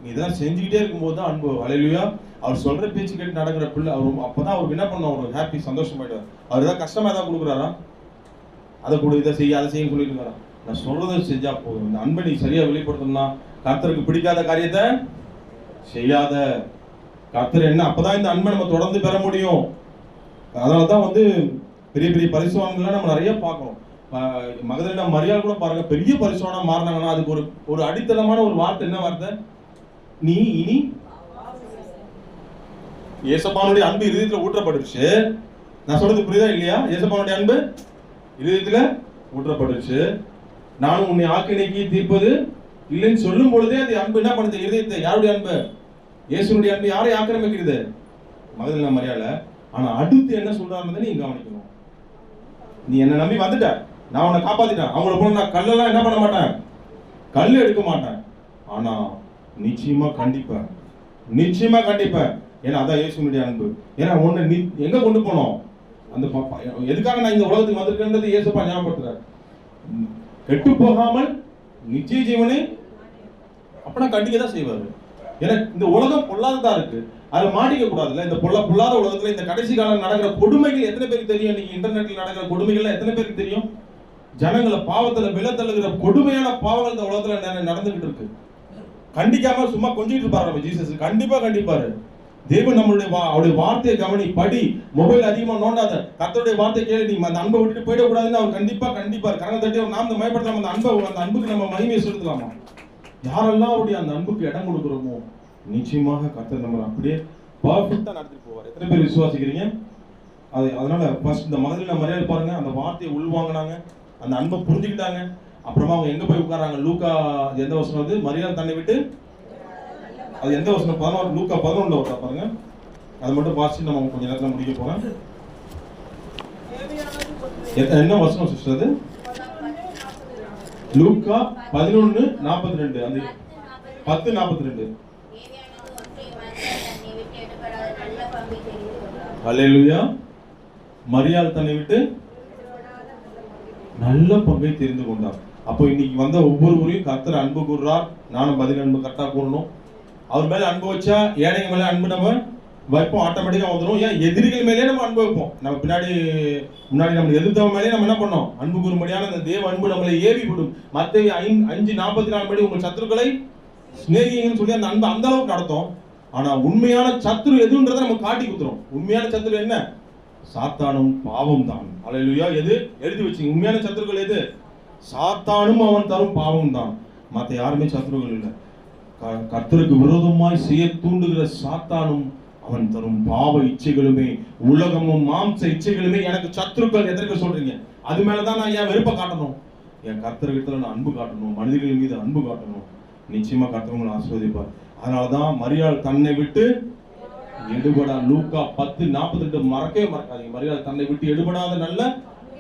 நீ இதெல்லாம் செஞ்சுக்கிட்டே இருக்கும்போது தான் அன்பு. ஹல்லேலூயா. அவர் சொல்ற பேச்சு கேட்டு நடக்கிற பிள்ளை அவர் அப்பதான் அவருக்கு என்ன பண்ணும், ஒரு ஹாப்பி சந்தோஷமாயிடுவார். அவர் ஏதாவது கஷ்டமா ஏதாவது கொடுக்குறாரா, அதை கொடு, இதை செய்ய, அதை செய்ய சொல்லிட்டு இருக்காரா? நான் சொல்றதை செஞ்சா போதும். இந்த அன்பை நீ சரியா வெளிப்படுத்தணும்னா கர்த்தருக்கு பிடிக்காத காரியத்தை செய்யாத. கர்த்தர் என்ன, அப்பதான் இந்த அன்பை நம்ம தொடர்ந்து பெற முடியும். அதனாலதான் பெரிய பெரிய பரிசுவான்கள்லாம் நம்ம நிறைய பார்க்கணும். மகதலேனா மரியாள் கூட பாருங்க, பெரிய பரிசுவானா மாறினாங்கன்னா அதுக்கு ஒரு அடித்தளமான ஒரு வார்த்தை. என்ன வார்த்தை? நீ இனி ஏசப்பானுடைய அன்பு இருதயத்துல ஊற்றப்பட்டுருச்சு. நான் சொல்றது புரியுதா இல்லையா? ஏசப்பானுடைய அன்பு இருதயத்துல ஊற்றப்பட்டுருச்சு. நானும் உன்னை ஆக்கினைக்கு தீர்ப்பது இல்லைன்னு சொல்லும் பொழுதே அது அன்பு என்ன பண்ணுது இருதயத்தை? யாருடைய அன்பு? இயேசுனுடைய அன்பு யாரை ஆக்கிரமிக்கிறது? மகதலேனா மரியாள. ஆனா அடுத்து என்ன சொல்றாருன்னு நீ கவனிக்கணும். நீ என்ன நம்பி வந்துட்ட, நான் உன்னை காப்பாத்திட்டேன், அவங்கள போல நான் கல்லெல்லாம் என்ன பண்ண மாட்டேன், கல் எடுக்க மாட்டேன். ஆனா நிச்சயமா கண்டிப்பேன், நிச்சயமா கண்டிப்பேன். ஏன்னா அதான் இயேசுனுடைய அன்பு. ஏன்னா உன்னை நீ எங்க கொண்டு போனோம், அந்த எதுக்காக நான் இந்த உலகத்துக்கு வந்திருக்கேன்றது இயேசுப்பா ஞாபகப்படுத்துறாரு. கெட்டு போகாமல் நிச்சய ஜீவனை அப்பனா கண்டிக்க தான் செய்வாரு. ஏன்னா இந்த உலகம் பொல்லாததா இருக்கு, அதுல மாட்டிக்க கூடாதுல்ல. இந்த பொல்லாத உலகத்துல இந்த கடைசி காலம் நடக்கிற கொடுமைகள் எத்தனை பேருக்கு தெரியும்? இன்னைக்கு இன்டர்நெட்ல நடக்கிற கொடுமைகள் எத்தனை பேருக்கு தெரியும்? ஜனங்களை பாவத்துல விழத்தள்ளுகிற கொடுமையான பாவங்கள் இந்த உலகத்துல நடந்துகிட்டு இருக்கு. கண்டிக்காம சும்மா கொஞ்சிட்டு இருப்பாரு நம்ம ஜீசஸ். கண்டிப்பா கண்டிப்பாரு. தேவன் நம்மளுடைய அவருடைய வார்த்தையை கவனி, படி, மொபைல் அதிகமா நோண்டாத, கர்த்தருடைய வார்த்தை கேளு. நீ அந்த அன்பை விட்டுட்டு போயிடக்கூடாதுன்னு அவர் கண்டிப்பா கரணம் தட்டி நாம் இந்த மயப்படுத்தலாம். அந்த அன்புக்கு நம்ம மகிமையை செலுத்தலாமா? யாரெல்லாம் அவருடைய அந்த அன்புக்கு இடம் கொடுக்குறோமோ நிச்சயமாக கர்த்தர் நம்ம அப்படியே பர்ஃபெக்ட்டா நடத்திட்டு போவார். எத்தனை பேர் விசுவாசிக்கிறீங்க? அதனால ஃபர்ஸ்ட் இந்த மகதலேனா மரியாள் பாருங்க, அந்த வார்த்தையை உள்வாங்கினாங்க, அந்த அன்பை புரிஞ்சுக்கிட்டாங்க. அப்புறமா அவங்க எங்க போய் உட்காராங்க? லூக்கா எந்த வசனம் அது? மரியாள் தன்னை விட்டு, அது எந்த வசனம்? 11. லூக்கா 11ல வருதா பாருங்க. அது மட்டும் வாசிச்சு நம்ம கொஞ்ச நேரத்துல முடிக்க போறோம். என்ன வசனம் சிஸ்டர் அது? லூக்கா 11:42. அந்த 10:42. ஹல்லேலூயா. மரியாள் தன்னை விட்டு நல்ல பங்கை தெரிந்து கொண்டார். அப்போ இன்னைக்கு வந்த ஒவ்வொருவரையும் கர்த்தர் அன்பு கூறுறார். நானும் பதில் அன்பு கரெக்டா கூறணும். அவர் மேல அன்பு வச்சா ஏழைங்க மேல அன்பு நம்ம வைப்போம், ஆட்டோமேட்டிக்கா வந்துடும். ஏன் எதிரிகள் மேலே நம்ம அன்பு வைப்போம். நம்ம முன்னாடி நம்ம எதிர்த்தவங்க மேலே நம்ம என்ன பண்ணோம்? அன்பு கூறும்படியான அந்த தேவ அன்பு நம்மளை ஏவி விடும். மத்தேயு 5:44 படி உங்கள் சத்துருக்களை சிநேகிங்கன்னு சொல்லி அந்த அன்பு அந்த அளவுக்கு நடத்தும். ஆனா உண்மையான சத்துரு எதுன்றதை நம்ம காட்டி குத்துறோம். உண்மையான சத்துரு என்ன? சாத்தானும் பாவம் தான். ஹல்லேலூயா. எது எழுதி வச்சுங்க, உண்மையான சத்துருக்கள் எது? சாத்தானும் அவன் தரும் பாவம் தான். மத்த யாருமே சத்துருக்கள் இல்லை. கர்த்தருக்கு விரோதமாய் செய்ய தூண்டுகிற சாத்தானும் அவன் தரும் பாவ இச்சைகளுமே, உலகமும் மாம்ச இச்சைகளுமே எனக்கு சத்துருக்கள். எதற்கு சொல்றீங்க? அது மேலதான் நான் ஏன் வெறுப்பை காட்டணும்? என் கர்த்தர்கிட்ட நான் அன்பு காட்டணும், மனிதர்கள் மீது அன்பு காட்டணும். நிச்சயமா கர்த்தர் உங்களை ஆசீர்வதிப்பார். அதனாலதான் மரியாள் தன்னை விட்டு எடுபடா. லூக்கா 10:42 மறக்கவே மறக்காதீங்க. மரியாள் தன்னை விட்டு எடுபடாத நல்ல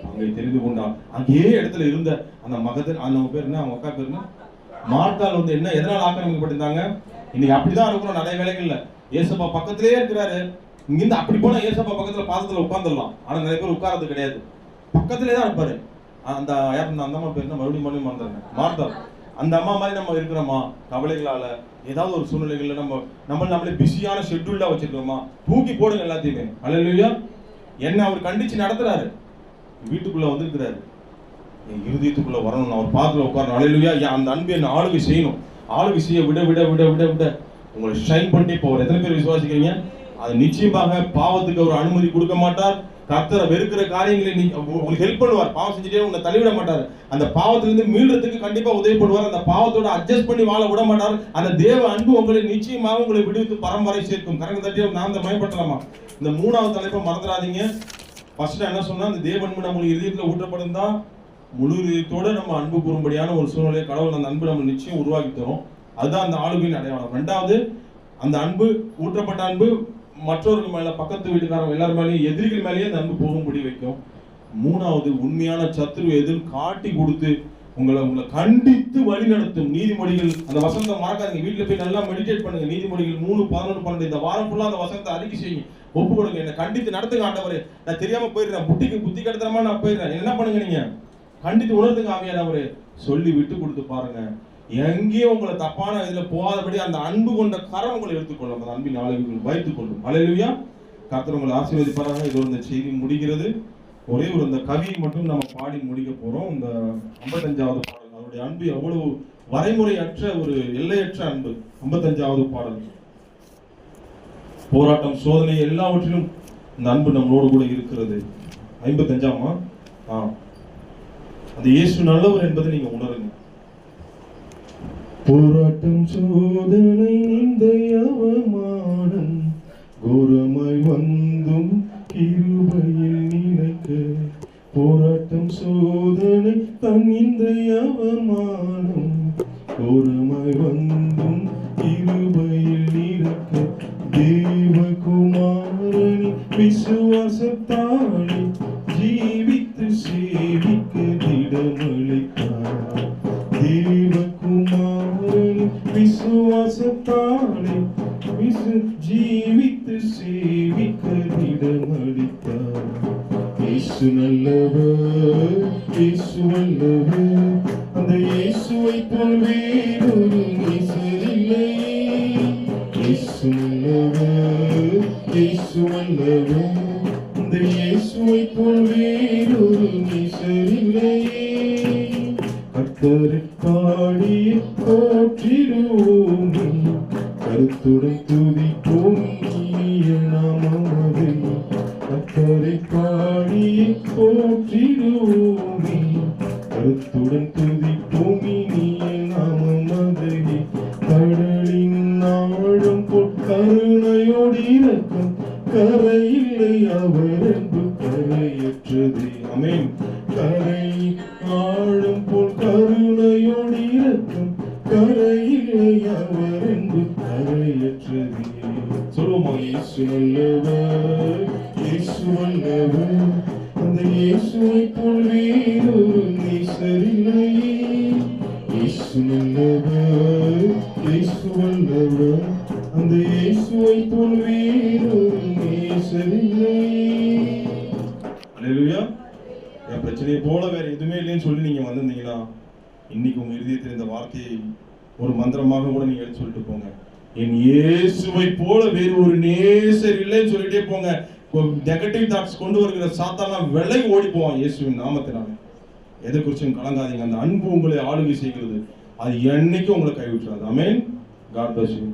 அங்கே தெரிந்து கொண்டார். அங்கே இடத்துல இருந்த அந்த மகதன், அந்த பேர் என்ன, அவங்க அக்கா பேர் என்ன, மார்த்தாள் என்ன எதனால ஆக்கிரமிக்கப்பட்டிருந்தாங்க? இன்னைக்கு அப்படிதான் இருக்கணும். நிறைய வேலைகள்ல ஏசப்பா பக்கத்திலே இருக்கிறாரு. இங்கிருந்து அப்படி போனா ஏசப்பா பக்கத்துல பாதத்துல உட்கார்ந்துடலாம். ஆனா நிறைய பேர் உட்கார்றது கிடையாது, பக்கத்திலே தான் இருப்பாரு. அந்த அந்த அம்மா பேர் என்ன, மறுபடியும் வந்தாங்க, மார்த்தாள். அந்த அம்மா மாதிரி நம்ம இருக்கிறோமா? கவலைகளால ஏதாவது ஒரு சூழ்நிலைகள்ல நம்மளே பிஸியான ஷெட்யூல்டா வச்சிருக்கோமா? தூக்கி போடுங்க எல்லாத்தையுமே. ஹல்லேலூயா. என்ன அவர் கண்டிச்சு நடத்துறாரு. வீட்டுக்குள்ள வந்திருக்கிறாரு, என் இருதயத்துக்குள்ள வரணும், அவர் பாத்துல உட்காரணும். ஹல்லேலூயா. அந்த அன்பு என்ன ஆளுகை செய்யணும். ஆளுகை செய்ய விட விட விட விட விட உங்களை ஷைன் பண்ணிட்டே போவார். எத்தனை பேர் விசுவாசிக்கிறீங்க? அது நிச்சயமாக பாவத்துக்கு அவர் அனுமதி கொடுக்க மாட்டார். கர்த்தரை வெறுக்கிற காரியங்களை உங்களுக்கு ஹெல்ப் பண்ணுவார். பாவம் செஞ்சுட்டே உங்களை தள்ளிவிட மாட்டார். அந்த பாவத்திலிருந்து மீள்றதுக்கு கண்டிப்பா உதவி பண்ணுவார். அந்த பாவத்தோட அட்ஜஸ்ட் பண்ணி வாழ விட மாட்டார். அந்த தேவ அன்பு உங்களை நிச்சயமாக உங்களை விடுவித்து பரம்பரை சேர்க்கும். கரங்க தட்டி நாம் பயன்படுத்தலாமா? இந்த 3வது தலைப்பை மறந்துடாதீங்க. ஃபர்ஸ்ட் என்ன சொன்னா, அந்த தேவ அன்பு நம்ம இதயத்துல ஊற்றப்படும் தான் முழு இதயத்தோட நம்ம அன்பு கூறும்படியான ஒரு சூழ்நிலையை கடவுள் அந்த அன்பு நம்ம நிச்சயம் உருவாக்கி தரும். அதுதான் அந்த ஆளுகையின் அடையாளம். 2வது, அந்த அன்பு, ஊற்றப்பட்ட அன்பு மற்றவர்கள் மேல, பக்கத்து வீட்டுக்காரங்க எல்லாரும் மேலேயும், எதிரிகள் மேலேயே அந்த அன்பு போகும்படி வைக்கும். 3வது, உண்மையான சத்துரு எதிர் காட்டி கொடுத்து உங்களை கண்டித்து வழி நடத்தும். நீதிமொழிகள் அந்த வசனத்தை மறக்காதீங்க. வீட்டுல போய் நல்லா மெடிடேட் பண்ணுங்க. நீதிமொழிகள் 3:11-12 இந்த வாரம் ஃபுல்லா அந்த வசனத்தை அறிக்கை செய்யுங்க. ஒப்பு கொடுங்க. என்ன கண்டித்து நடத்துங்க ஆண்டவரே. நான் தெரியாம போயிடுறேன், புத்தி கெடுத்தனமா நான் போயிடுறேன், என்ன பண்ணுங்க? நீங்க கண்டித்து உணர்த்துங்க ஆவியானவரே. சொல்லி விட்டு கொடுத்து பாருங்க. எங்கேயும் உங்களை தப்பான இதுல போகாதபடி அந்த அன்பு கொண்ட கரம் உங்களை எடுத்துக்கொள்ளும். அந்த அன்பின் ஆளுகைகள் வைத்துக் கொள்ளும். அல்லேலூயா. கர்த்தர் உங்களை ஆசீர்வதிப்பாராக. இதோட இந்த செய்தி முடிகிறது. ஒரே ஒரு இந்த கவியை மட்டும் நம்ம பாடி முடிக்க போறோம். இந்த 55வது பாடல், அவருடைய அன்பு எவ்வளவு வரைமுறையற்ற ஒரு எல்லையற்ற அன்பு. 55வது பாடல். போராட்டம், சோதனை எல்லாவற்றிலும் இந்த அன்பு நம்மளோடு கூட இருக்கிறது. 55ஆமா? அந்த இயேசு நல்லவர் என்பதை நீங்க உணருங்க. போராட்டம், சோதனை, நிந்தை, அவமானம் கோரமாய் வந்தும் கிருபையில் நினைக்க. போராட்டம், சோதனை, நிந்தை, அவமானம் கோரமாய் வந்தும் கிருபையில் நினைக்க. தேவகுமாரனி விசுவாசத்தாலே ஜீவித்து சேவிக்க திடமளித்தார். தேவகுமாரனி விசுவாசத்தாலே ஜீவித்து சேவிக்க திடமளித்தார். இயேசு நல்லவர், இயேசு வல்லவர், அந்த இயேசுவை போல் வேறொரு நேசரில்லை. இயேசு நல்லவர், இயேசு வல்லவர், அந்த இயேசுவை போல் வேறொரு நேசரில்லை. கர்த்தரை பாடி போற்றிடுவோம், கருத்துடன் துதிப்போம் நாமமதை. கர்த்தரை பாடி போற்றிடுவோம், கருத்துடன் துதிப்போம் நாமமதை. கடலின் ஆழம் கருணையோடு இரக்கம், கரையில்லை அவர் அன்பு கரையற்றது. ஆமென். கரை ஆழம் போல் கருணையோடு இரக்கம், கரையில்லை அவர் அன்பு கரையற்றது. சொல்லுவோமா? இயேசு நல்லவர், இயேசு வல்லவர், அந்த இயேசுவை போல் வேறொரு நேசரில்லை. இயேசு நல்லவர், இயேசு வல்லவர், அந்த இயேசுவை போல் வேறொரு நேசரில்லை. அல்லேலூயா. என் பிரச்சனையை போல வேற எதுவுமே இல்லைன்னு சொல்லி நீங்க வந்திருந்தீங்கன்னா, இன்னைக்கு உங்க இருதயத்தில் இந்த வார்த்தையை ஒரு மந்திரமாக கூட நீங்க எடுத்து சொல்லிட்டு போங்க. என் இயேசுவை போல வேறு ஒரு நேசர் இல்லைன்னு சொல்லிட்டே போங்க. நெகட்டிவ் தாட்ஸ் கொண்டு வருகிற சாத்தான விலகி ஓடி போவான் இயேசுவின் நாமத்தினால. எதை குறிச்சும் கலங்காதீங்க. அந்த அன்பு உங்களை ஆளுகை செய்கிறது. அது என்னைக்கும் உங்களை கைவிட்டுறாது. ஆமென். God bless you.